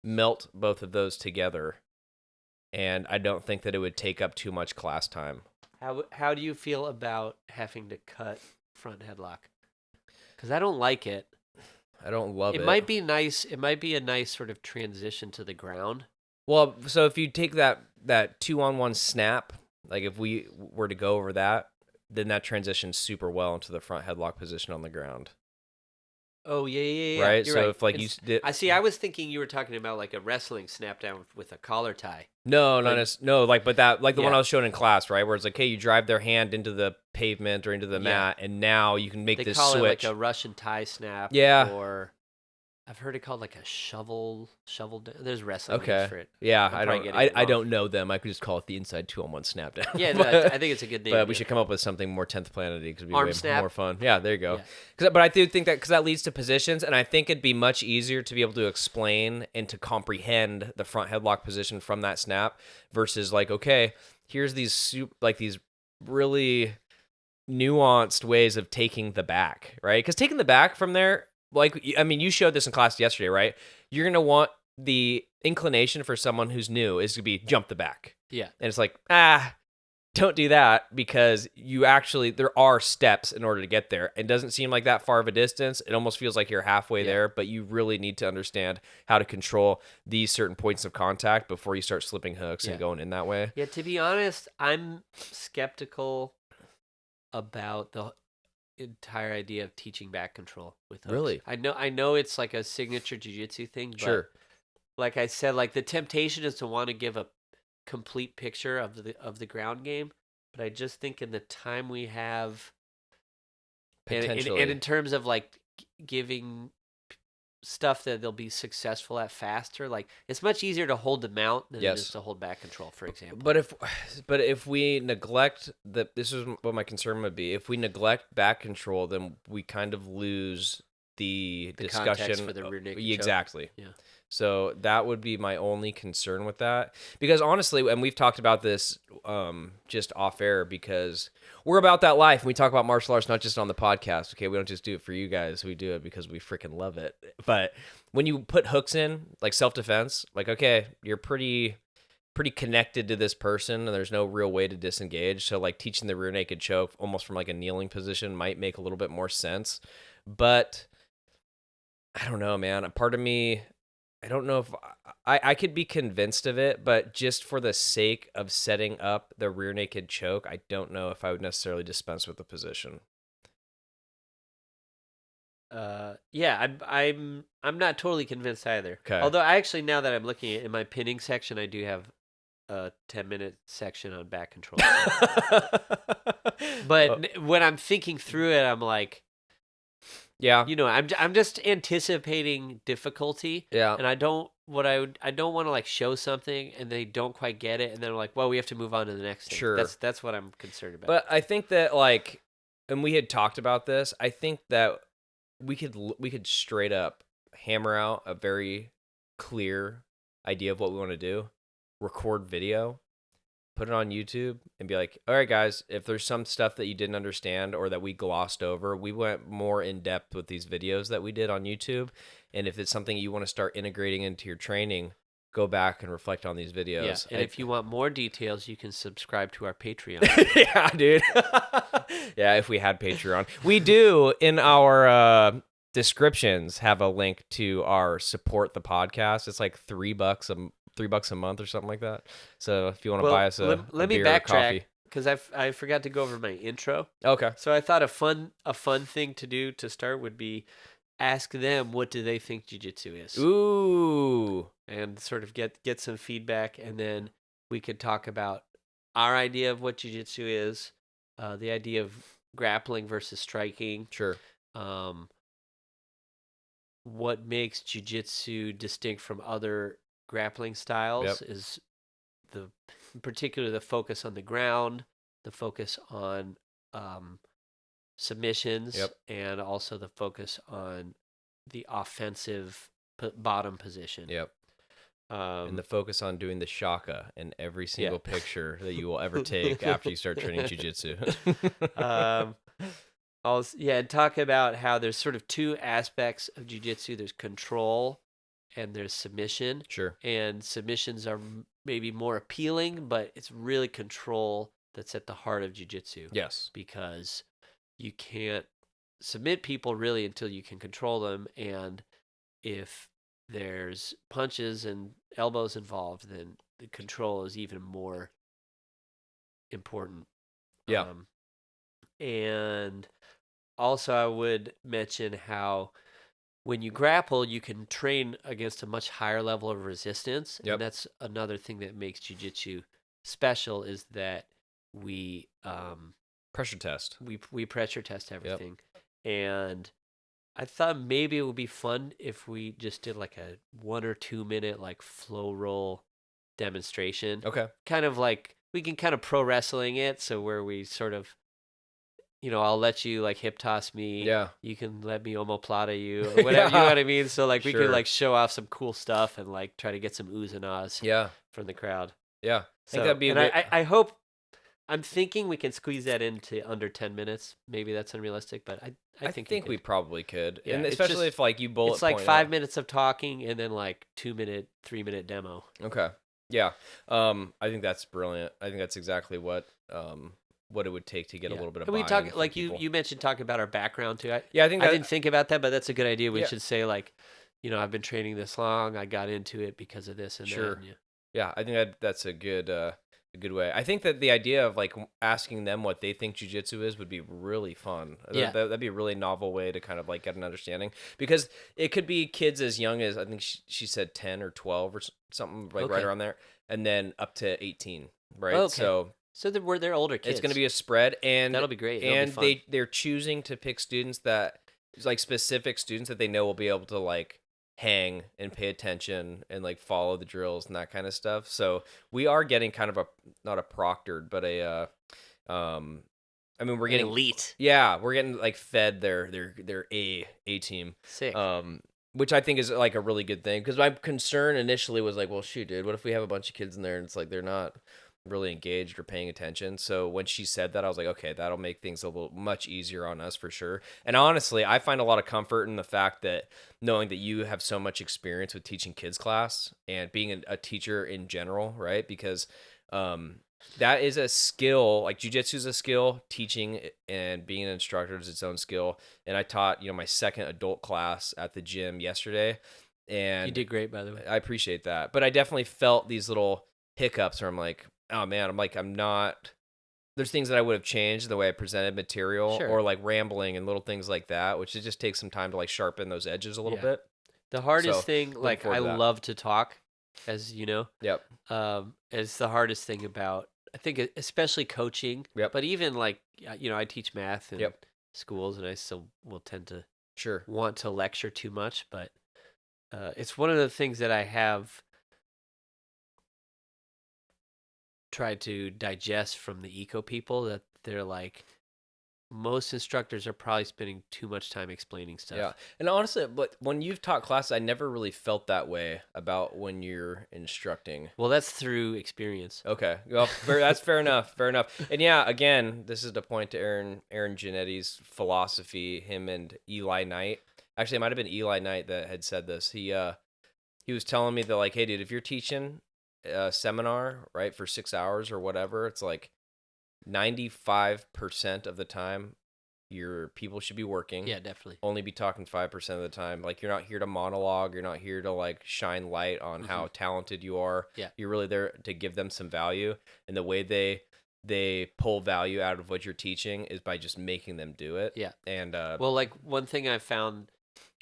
melt both of those together, and I don't think that it would take up too much class time. How do you feel about having to cut front headlock? Because I don't like it. I don't love it. It might be nice. It might be a nice sort of transition to the ground. Well, so if you take that 2-on-1 snap, like if we were to go over that, then that transitions super well into the front headlock position on the ground. Oh yeah. Right. You're so right. If like I see. I was thinking you were talking about like a wrestling snap down with a collar tie. No, but that like the one I was showing in class, right, where it's like, hey, you drive their hand into the pavement or into the mat, and now you can make this switch. They call it like a Russian tie snap. Yeah. Or I've heard it called like a shovel. There's wrestling names for it. Yeah, I I don't know them. I could just call it the inside 2-on-1 snap down. Yeah, no, I think it's a good name. But we should come up with something more 10th planety because it'd be Arm way snap. more fun. Yeah, there you go. Yeah. But I do think that because that leads to positions, and I think it'd be much easier to be able to explain and to comprehend the front headlock position from that snap versus like, okay, here's these really nuanced ways of taking the back, right? Because taking the back from there, like, I mean, you showed this in class yesterday, right? You're going to want the inclination for someone who's new is to be jump the back. Yeah. And it's like, don't do that because there are steps in order to get there. It doesn't seem like that far of a distance. It almost feels like you're halfway there, but you really need to understand how to control these certain points of contact before you start slipping hooks and going in that way. Yeah, to be honest, I'm skeptical about the entire idea of teaching back control with hooks. Really? I know it's like a signature jiu-jitsu thing, but Sure. like I said, like the temptation is to want to give a complete picture of the ground game, but I just think in the time we have, Potentially. and in terms of like giving stuff that they'll be successful at faster, like it's much easier to hold the mount than it is to hold back control, for example. But if we neglect this is what my concern would be. If we neglect back control, then we kind of lose the discussion for the rear naked exactly. choke. Yeah. So that would be my only concern with that. Because honestly, and we've talked about this just off air because we're about that life. And we talk about martial arts not just on the podcast. Okay, we don't just do it for you guys. We do it because we freaking love it. But when you put hooks in, like self-defense, like, okay, you're pretty connected to this person and there's no real way to disengage. So like teaching the rear naked choke almost from like a kneeling position might make a little bit more sense. But I don't know, man. A part of me, I don't know if I could be convinced of it, but just for the sake of setting up the rear naked choke, I don't know if I would necessarily dispense with the position. Yeah, I'm not totally convinced either. Okay. Although I actually, now that I'm looking at in my pinning section, I do have a 10-minute section on back control. But when I'm thinking through it, I'm like, yeah, I'm just anticipating difficulty. Yeah. And I don't want to like show something and they don't quite get it, and then I'm like, well, we have to move on to the next thing. Sure. That's what I'm concerned about. But I think that like, and we had talked about this, I think that we could straight up hammer out a very clear idea of what we want to do, record video, put it on YouTube, and be like, all right, guys, if there's some stuff that you didn't understand or that we glossed over, we went more in depth with these videos that we did on YouTube. And if it's something you want to start integrating into your training, go back and reflect on these videos. Yeah, and if you want more details, you can subscribe to our Patreon. Yeah, dude. Yeah, if we had Patreon. We do, in our descriptions, have a link to our support the podcast. It's like $3 a month or something like that. So if you want to buy us a let me beer or coffee. backtrack because I forgot to go over my intro. Okay. So I thought a fun thing to do to start would be ask them what do they think jiu-jitsu is. Ooh. And sort of get some feedback, and then we could talk about our idea of what jiu-jitsu is, the idea of grappling versus striking. Sure. What makes jiu-jitsu distinct from other grappling styles is in particular the focus on the ground, the focus on submissions, and also the focus on the offensive bottom position. Yep. And the focus on doing the shaka in every single picture that you will ever take after you start training jiu-jitsu. And talk about how there's sort of two aspects of jiu-jitsu. There's control and there's submission. Sure. And submissions are maybe more appealing, but it's really control that's at the heart of jiu-jitsu. Yes. Because you can't submit people really until you can control them, and if there's punches and elbows involved, then the control is even more important. Yeah. And also I would mention how when you grapple, you can train against a much higher level of resistance. And that's another thing that makes jiu-jitsu special, is that we pressure test. We pressure test everything. And I thought maybe it would be fun if we just did like a 1 or 2 minute like flow roll demonstration. Okay. Kind of like we can kind of pro wrestling it, so where we sort of, I'll let you like hip toss me. Yeah. You can let me omoplata you or whatever. You know what I mean? So like we could Sure. like show off some cool stuff and like try to get some oohs and ahs Yeah. from the crowd. Yeah. I So, think that'd be and a good... I hope, I'm thinking we can squeeze that into under 10 minutes. Maybe that's unrealistic, but I think we probably could. Yeah, And it's especially just- if like you bullet it's like point 5 out. minutes of talking and then like 2-minute, 3-minute demo. Okay. Yeah. I think that's brilliant. I think that's exactly what it would take to get a little bit of And we buy-in talk from like people. you mentioned talking about our background too. Yeah, I think I that, didn't think about that, but that's a good idea. We Yeah. should say like, I've been training this long. I got into it because of this and Sure. that. And Yeah, I think that's a good way. I think that the idea of like asking them what they think jiu-jitsu is would be really fun. Yeah. That'd be a really novel way to kind of like get an understanding, because it could be kids as young as, I think she said 10 or 12 or something like right Okay. around there, and then up to 18, right? Okay. So they're older kids. It's going to be a spread, and That'll be great. It'll and be fun. they're choosing to pick students that, like, specific students that they know will be able to like hang and pay attention and like follow the drills and that kind of stuff. So we are getting kind of a, not a proctored, but a I mean, we're getting elite. Yeah, we're getting like fed their A team. Sick. Which I think is like a really good thing, because my concern initially was like, well, shoot, dude, what if we have a bunch of kids in there and it's like they're not really engaged or paying attention? So when she said that, I was like, okay, that'll make things a little much easier on us for sure. And honestly, I find a lot of comfort in the fact that knowing that you have so much experience with teaching kids class and being a teacher in general, right? Because that is a skill. Like, jiu-jitsu is a skill. Teaching and being an instructor is its own skill. And I taught, my second adult class at the gym yesterday, and You did great, by the way. I appreciate that. But I definitely felt these little hiccups where I'm like, oh man, I'm not. There's things that I would have changed the way I presented material, Sure. or like rambling and little things like that, which it just takes some time to like sharpen those edges a little bit. The hardest So, thing, like, forward I to that. love to talk, as you know. Yep. It's the hardest thing about, I think, especially coaching. Yep. But even like, I teach math in Yep. schools, and I still will tend to Sure. want to lecture too much. But it's one of the things that I have tried to digest from the eco people, that they're like, most instructors are probably spending too much time explaining stuff. Yeah. And honestly, but when you've taught classes, I never really felt that way about when you're instructing. Well, that's through experience. Okay. Well, that's fair enough. Fair enough. And yeah, again, this is to point to Aaron Genetti's philosophy, him and Eli Knight. Actually, it might have been Eli Knight that had said this. He was telling me that, like, hey, dude, if you're teaching a seminar, right, for 6 hours or whatever, it's like 95% of the time your people should be working. Yeah, definitely. Only be talking 5% of the time. Like, you're not here to monologue. You're not here to like shine light on how talented you are. Yeah. You're really there to give them some value. And the way they pull value out of what you're teaching is by just making them do it. Yeah. And well, like, one thing I found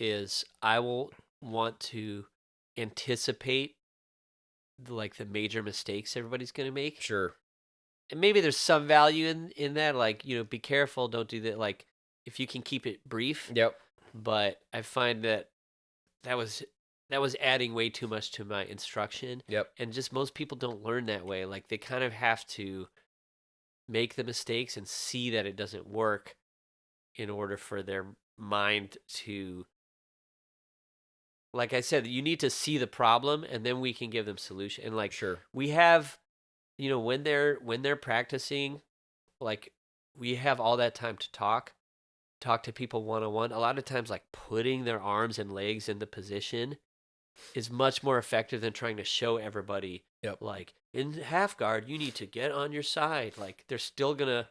is I will want to anticipate the major mistakes everybody's going to make. Sure. And maybe there's some value in that, like, be careful, don't do that, like, if you can keep it brief. Yep. But I find that was adding way too much to my instruction. Yep. And just most people don't learn that way. Like, they kind of have to make the mistakes and see that it doesn't work in order for their mind to, like I said, you need to see the problem, and then we can give them solution. And like, Sure. we have, when they're practicing, like, we have all that time to talk to people one-on-one. A lot of times, like, putting their arms and legs in the position is much more effective than trying to show everybody. Yep. Like, in half guard, you need to get on your side. Like, they're still gonna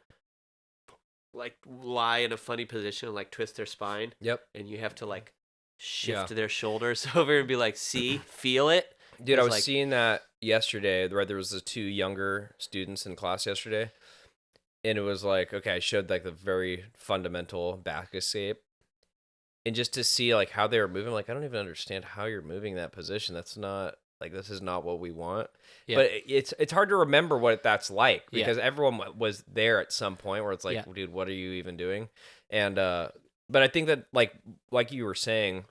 like lie in a funny position and like twist their spine. Yep. And you have to like shift their shoulders over and be like, see, feel it. Dude, I was like, seeing that yesterday. Right, there was the 2 younger students in class yesterday, and it was like, okay, I showed like the very fundamental back escape, and just to see like how they were moving, like, I don't even understand how you're moving that position. That's not like, this is not what we want. Yeah. But it's hard to remember what that's like, because everyone was there at some point where it's like, dude, what are you even doing? And But I think that like you were saying,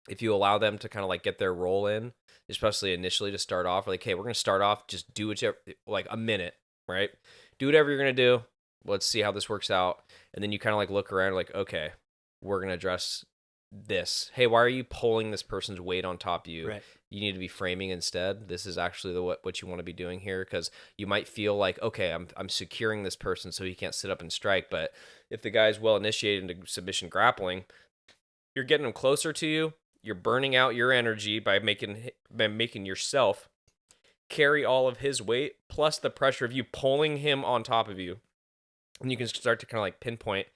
if you allow them to kind of like get their role in, especially initially to start off, like, hey, we're going to start off, just do whichever, like a minute, right? Do whatever you're going to do. Let's see how this works out. And then you kind of like look around like, okay, we're going to address this. Hey, why are you pulling this person's weight on top of you? Right. You need to be framing instead. This is actually what you want to be doing here, because you might feel like, okay, I'm securing this person so he can't sit up and strike. But if the guy's well initiated into submission grappling, you're getting him closer to you. You're burning out your energy by making yourself carry all of his weight plus the pressure of you pulling him on top of you. And you can start to kind of like pinpoint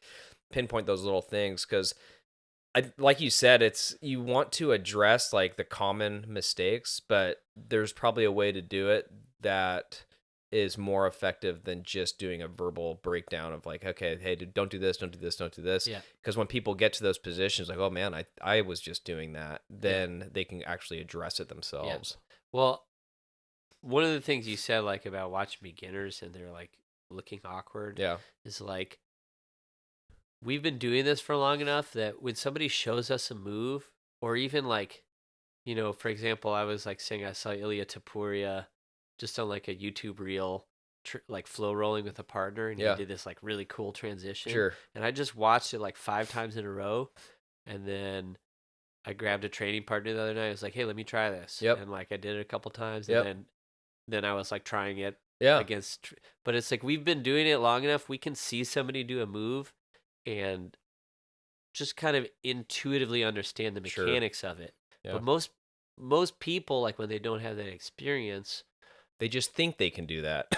those little things, because like you said, you want to address like the common mistakes, but there's probably a way to do it that is more effective than just doing a verbal breakdown of like, okay, hey, dude, don't do this, don't do this, don't do this. Yeah. Because when people get to those positions, like, oh man, I was just doing that, then they can actually address it themselves. Yeah. Well, one of the things you said like about watching beginners and they're like looking awkward, is like, we've been doing this for long enough that when somebody shows us a move, or even like, for example, I was like saying I saw Ilya Tapuria just on like a YouTube reel, like flow rolling with a partner, and he did this like really cool transition. Sure. And I just watched it like 5 times in a row, and then I grabbed a training partner the other night. I was like, hey, let me try this. Yep. And like I did it a couple times, and then I was like trying it against. But it's like we've been doing it long enough. We can see somebody do a move and just kind of intuitively understand the mechanics of it. But most people, like when they don't have that experience, they just think they can do that.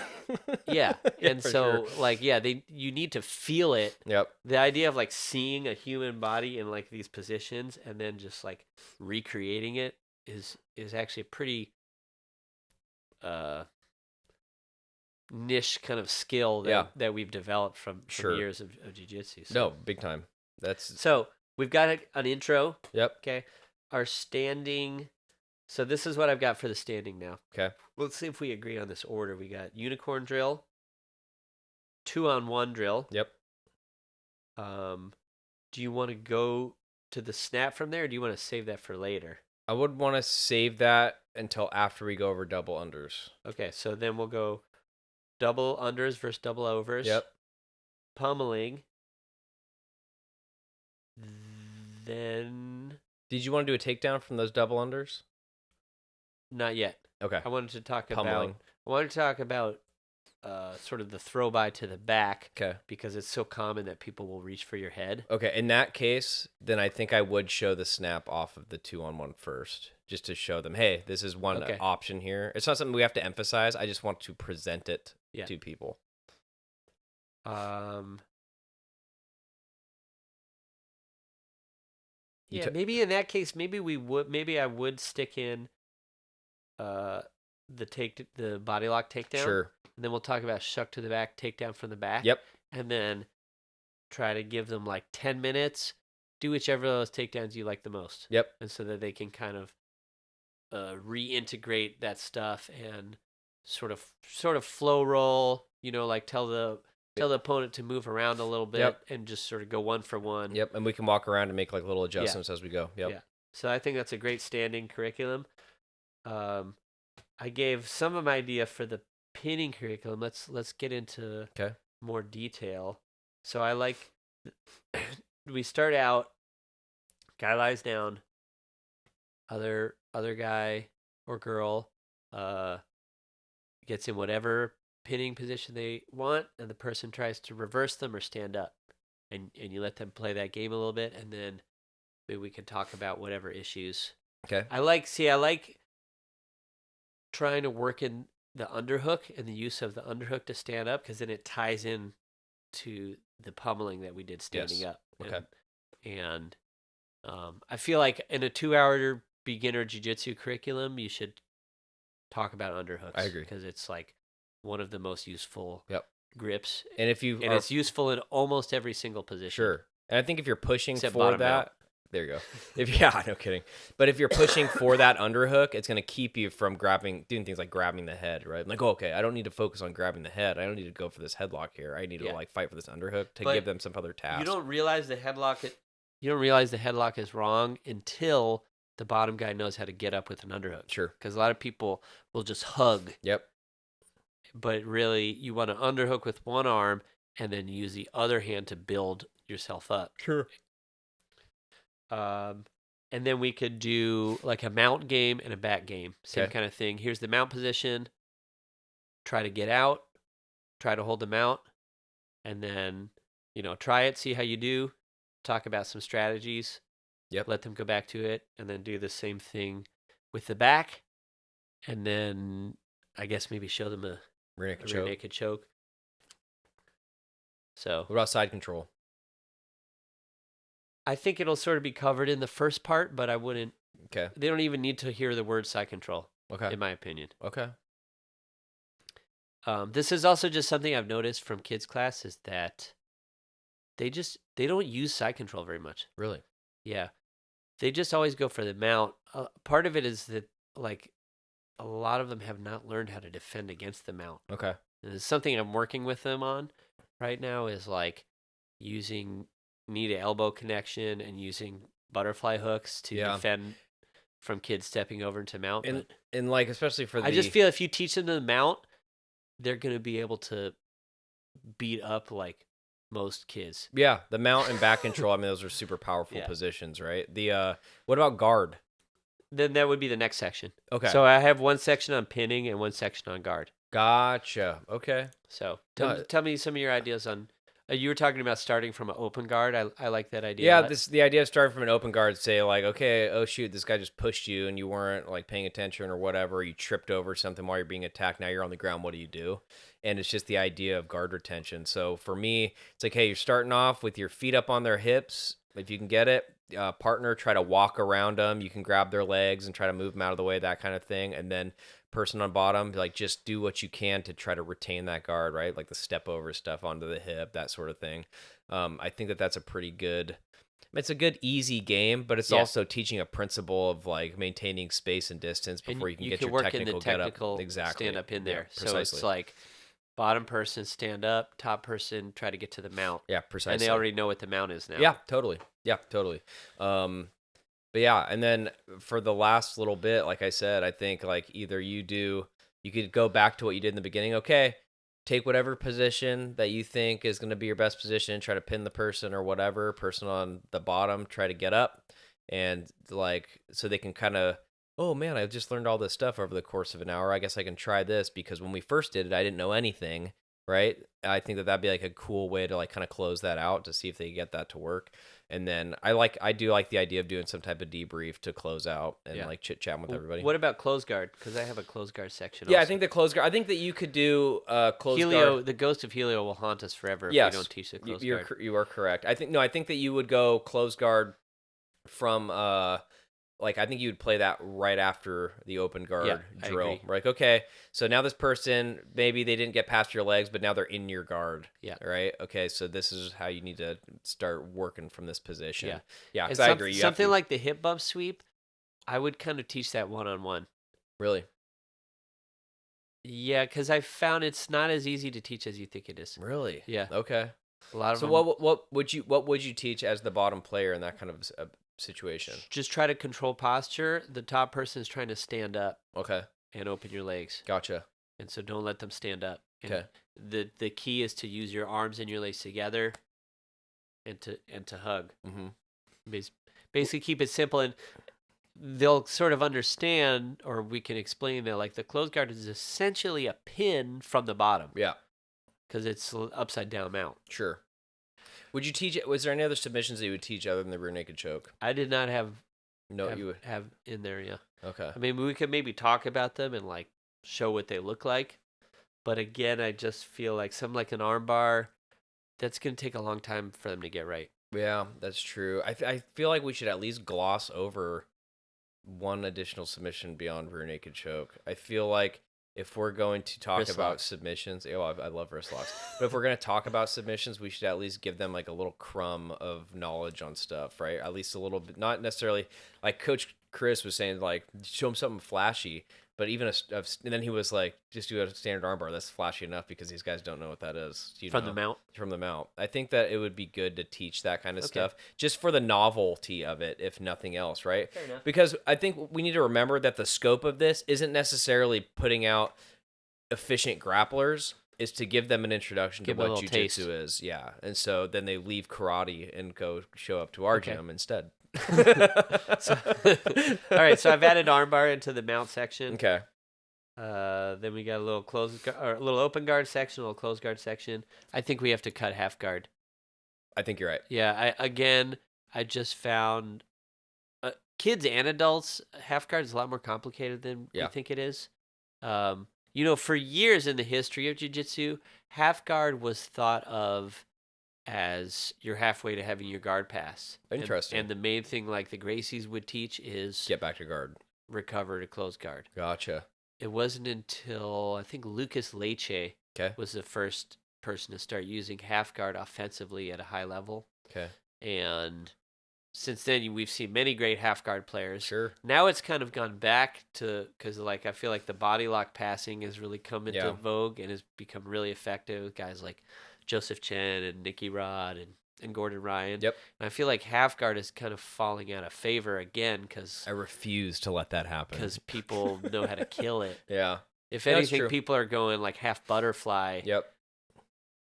And so like you need to feel it. The idea of like seeing a human body in like these positions and then just like recreating it is actually a pretty niche kind of skill that we've developed from years of jiu-jitsu. So. No, big time. So we've got an intro. Yep. Okay. Our standing. So this is what I've got for the standing now. Okay. Let's see if we agree on this order. We got unicorn drill, 2-on-1 drill. Yep. Do you want to go to the snap from there, or do you want to save that for later? I would want to save that until after we go over double unders. Okay, so then we'll go double unders versus double overs. Yep. Pummeling. Then. Did you want to do a takedown from those double unders? Not yet. Okay. I wanted to talk Pummeling. about sort of the throw by to the back. Okay. Because it's so common that people will reach for your head. Okay. In that case, then I think I would show the snap off of the 2-on-1 first, just to show them, hey, this is one option here. It's not something we have to emphasize. I just want to present it to people. Maybe in that case, maybe I would stick in the body lock takedown. Sure. And then we'll talk about shuck to the back, takedown from the back. Yep. And then try to give them like 10 minutes. Do whichever of those takedowns you like the most. Yep. And so that they can kind of reintegrate that stuff and sort of flow roll, like tell the opponent to move around a little bit and just sort of go one for one. Yep. And we can walk around and make like little adjustments as we go. Yep. Yeah. So I think that's a great standing curriculum. I gave some of my idea for the pinning curriculum. Let's get into more detail. So I like we start out, guy lies down, other guy or girl gets in whatever pinning position they want, and the person tries to reverse them or stand up, and you let them play that game a little bit, and then maybe we can talk about whatever issues. Okay. I like trying to work in the underhook and the use of the underhook to stand up, because then it ties in to the pummeling that we did standing up. Okay. And I feel like in a 2-hour beginner jiu-jitsu curriculum, you should talk about underhooks. I agree. Because it's like one of the most useful grips. And it's useful in almost every single position. Sure. And I think if you're pushing Except for that, mount. there you go. No kidding. But if you're pushing for that underhook, it's going to keep you from doing things like grabbing the head, right? Like, okay, I don't need to focus on grabbing the head. I don't need to go for this headlock here. I need to like fight for this underhook to give them some other task. You don't realize the headlock you don't realize the headlock is wrong until the bottom guy knows how to get up with an underhook. Sure. Because a lot of people will just hug. Yep. But really, you want to underhook with one arm and then use the other hand to build yourself up. Sure. And then we could do like a mount game and a back game. Same kind of thing. Here's the mount position. Try to get out. Try to hold the mount. And then, try it, see how you do. Talk about some strategies. Yep. Let them go back to it. And then do the same thing with the back. And then I guess maybe show them a rear naked choke. So, what about side control? I think it'll sort of be covered in the first part, but I wouldn't. Okay. They don't even need to hear the word side control. Okay. In my opinion. Okay. This is also just something I've noticed from kids' class is that they don't use side control very much. Really? Yeah. They just always go for the mount. Part of it is that like a lot of them have not learned how to defend against the mount. Okay. And it's something I'm working with them on right now is like using knee to elbow connection and using butterfly hooks to defend from kids stepping over into mount. And like, especially for I just feel if you teach them the mount, they're going to be able to beat up like most kids. Yeah. The mount and back control. I mean, those are super powerful positions, right? What about guard? Then that would be the next section. Okay. So I have one section on pinning and one section on guard. Gotcha. Okay. So tell me some of your ideas on. You were talking about starting from an open guard. I like that idea. Yeah, the idea of starting from an open guard, say like, okay, oh shoot, this guy just pushed you and you weren't like paying attention or whatever. You tripped over something while you're being attacked. Now you're on the ground. What do you do? And it's just the idea of guard retention. So for me, it's like, hey, you're starting off with your feet up on their hips. If you can get it, partner, try to walk around them. You can grab their legs and try to move them out of the way, that kind of thing. And then person on bottom, like just do what you can to try to retain that guard, right? Like the step over stuff onto the hip, that sort of thing. I think that's a pretty good, it's a good easy game, but it's also teaching a principle of like maintaining space and distance before you can get your technical get up. Exactly. Stand up in there. Yeah, so it's like bottom person stand up, top person try to get to the mount. Yeah, precisely. And they already know what the mount is now. Yeah, totally. But yeah, and then for the last little bit, like I said, I think like either you could go back to what you did in the beginning. Okay, take whatever position that you think is going to be your best position, try to pin the person or whatever, person on the bottom, try to get up. And like, so they can kind of, oh man, I just learned all this stuff over the course of an hour. I guess I can try this because when we first did it, I didn't know anything, right? I think that'd be like a cool way to like kind of close that out to see if they get that to work. And then I do like the idea of doing some type of debrief to close out and like chit chat with everybody. What about close guard? Because I have a close guard section. Yeah, also. I think the close guard. I think that you could do close guard. The ghost of Helio will haunt us forever if we don't teach the close guard. You are correct. I think that you would go close guard from like I think you would play that right after the open guard drill. Like, okay, so now this person, maybe they didn't get past your legs, but now they're in your guard. Yeah. Right? Okay, so this is how you need to start working from this position. Yeah. Yeah, I agree. Something like the hip bump sweep, I would kind of teach that one-on-one. Really? Yeah, because I found it's not as easy to teach as you think it is. Really? Yeah. Okay. A lot of so them, what would you teach as the bottom player in that kind of situation? Just try to control posture. The top person is trying to stand up. Okay. And open your legs. Gotcha. And so don't let them stand up. And okay. The key is to use your arms and your legs together, and to hug. Mm-hmm. Basically, keep it simple, and they'll sort of understand, or we can explain that like the closed guard is essentially a pin from the bottom. Yeah. Because it's upside down mount. Sure. Would you teach? Was there any other submissions that you would teach other than the rear naked choke? I did not have. No, you would have in there. Yeah. Okay. I mean, we could maybe talk about them and like show what they look like, but again, I just feel like something like an arm bar, that's gonna take a long time for them to get right. Yeah, that's true. I feel like we should at least gloss over one additional submission beyond rear naked choke. I feel like if we're going to talk about submissions, I love wrist locks. But if we're going to talk about submissions, we should at least give them like a little crumb of knowledge on stuff, right? At least a little bit, not necessarily like Coach Chris was saying, like show them something flashy, But even and then he was like, just do a standard armbar. That's flashy enough because these guys don't know what that is. From the mount? From the mount. I think that it would be good to teach that kind of stuff just for the novelty of it, if nothing else, right? Fair enough. Because I think we need to remember that the scope of this isn't necessarily putting out efficient grapplers, is to give them an introduction to what jiu-jitsu is. Yeah. And so then they leave karate and go show up to our gym instead. All right, so I've added armbar into the mount section. Okay. Then we got a little open guard section, a little closed guard section. I think we have to cut half guard. I think you're right. Yeah, I just found kids and adults, half guard is a lot more complicated than we think it is. For years in the history of jiu-jitsu, half guard was thought of as you're halfway to having your guard pass. Interesting. And the main thing, like the Gracies would teach, is get back to guard, recover to close guard. Gotcha. It wasn't until I think Lucas Leche was the first person to start using half guard offensively at a high level. Okay. And since then, we've seen many great half guard players. Sure. Now it's kind of gone back to, because I feel like the body lock passing has really come into vogue and has become really effective. Guys like Joseph Chen and Nicky Rod and Gordon Ryan. Yep. And I feel like half guard is kind of falling out of favor again because I refuse to let that happen. Because people know how to kill it. Yeah. If anything, people are going like half butterfly. Yep.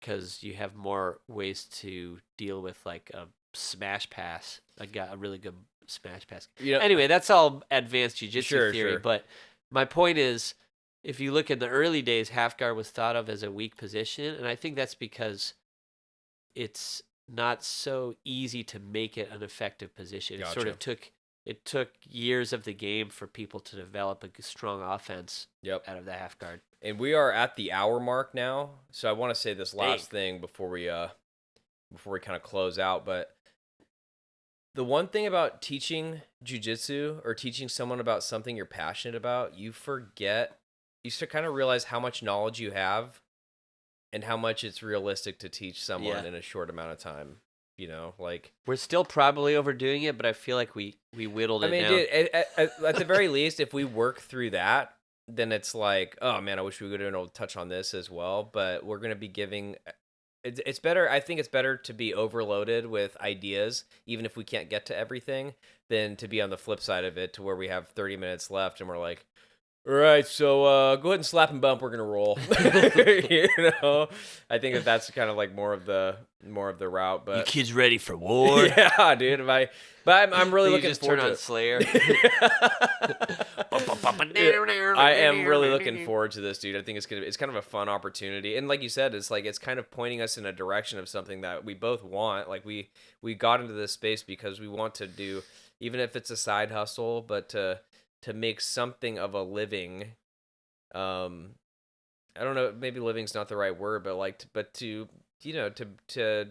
Because you have more ways to deal with like a smash pass. I got a really good smash pass. Anyway, that's all advanced jiu-jitsu theory. Sure. But my point is, if you look at the early days, half guard was thought of as a weak position, and I think that's because it's not so easy to make it an effective position. Gotcha. It sort of took years of the game for people to develop a strong offense out of the half guard. And we are at the hour mark now, so I want to say this last thing before we kind of close out. But the one thing about teaching jiu-jitsu or teaching someone about something you're passionate about, you start kind of realize how much knowledge you have and how much it's realistic to teach someone in a short amount of time. Like we're still probably overdoing it, but I feel like we whittled it down. Dude, at the very least, if we work through that, then it's like, oh man, I wish we would have been able to touch on this as well. But we're going to be giving. It's better. I think it's better to be overloaded with ideas, even if we can't get to everything, than to be on the flip side of it, to where we have 30 minutes left and we're like, all right, so go ahead and slap and bump. We're gonna roll. I think that's kind of like more of the route. But you kids ready for war? Yeah, dude. I'm really looking forward to turn on Slayer. I am really looking forward to this, dude. I think it's kind of a fun opportunity, and like you said, it's kind of pointing us in a direction of something that we both want. Like we got into this space because we want to do, even if it's a side hustle, but to make something of a living. I don't know, maybe living's not the right word, but to do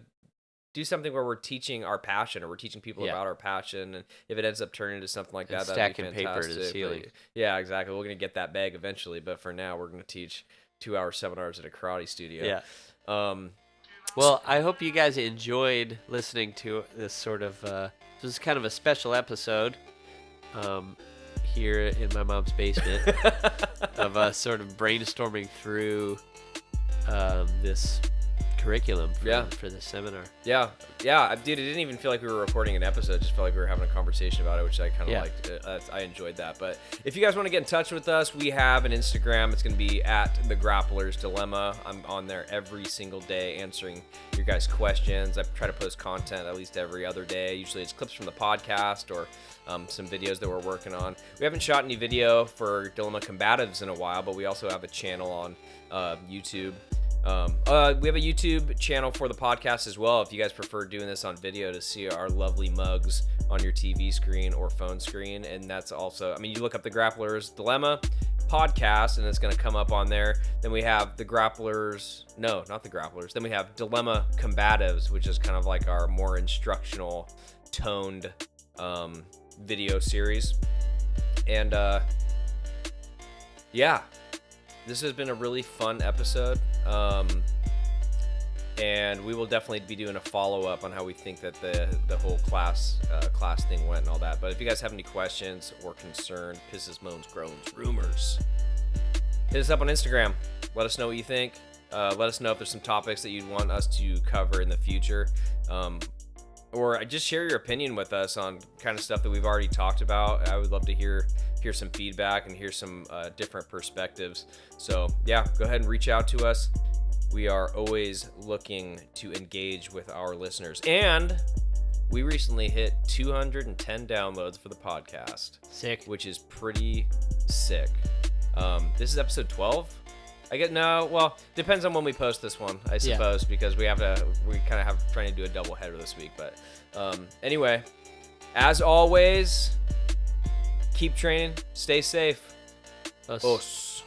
something where we're teaching our passion, or we're teaching people about our passion, and if it ends up turning into something like that, that'd be fantastic. Paper to the ceiling. Yeah, exactly. We're gonna get that bag eventually, but for now, we're gonna teach 2-hour seminars at a karate studio. Yeah. Well, I hope you guys enjoyed listening to this sort of. This is kind of a special episode. Here in my mom's basement of us sort of brainstorming through this curriculum for this seminar. Yeah, dude, it didn't even feel like we were recording an episode. It just felt like we were having a conversation about it, which I kind of liked. I enjoyed that. But if you guys want to get in touch with us, we have an Instagram. It's going to be at The Grappler's Dilemma. I'm on there every single day answering your guys' questions. I try to post content at least every other day. Usually it's clips from the podcast or some videos that we're working on. We haven't shot any video for Dilemma Combatives in a while, but we also have a channel on YouTube. We have a YouTube channel for the podcast as well, if you guys prefer doing this on video to see our lovely mugs on your TV screen or phone screen. And that's also, you look up The Grappler's Dilemma podcast and it's going to come up on there. Then we have then we have Dilemma Combatives, which is kind of like our more instructional toned video series. And this has been a really fun episode. And we will definitely be doing a follow-up on how we think that the whole class thing went and all that. But if you guys have any questions or concern, pisses, moans, groans, rumors, hit us up on Instagram. Let us know what you think. Let us know if there's some topics that you'd want us to cover in the future. Or just share your opinion with us on kind of stuff that we've already talked about. I would love to hear some feedback and hear some different perspectives. So yeah, go ahead and reach out to us. We are always looking to engage with our listeners. And we recently hit 210 downloads for the podcast. Sick. Which is pretty sick. This is episode 12. Depends on when we post this one, I suppose, because we kind of have trying to do a double header this week. But anyway, as always, keep training, stay safe. Us.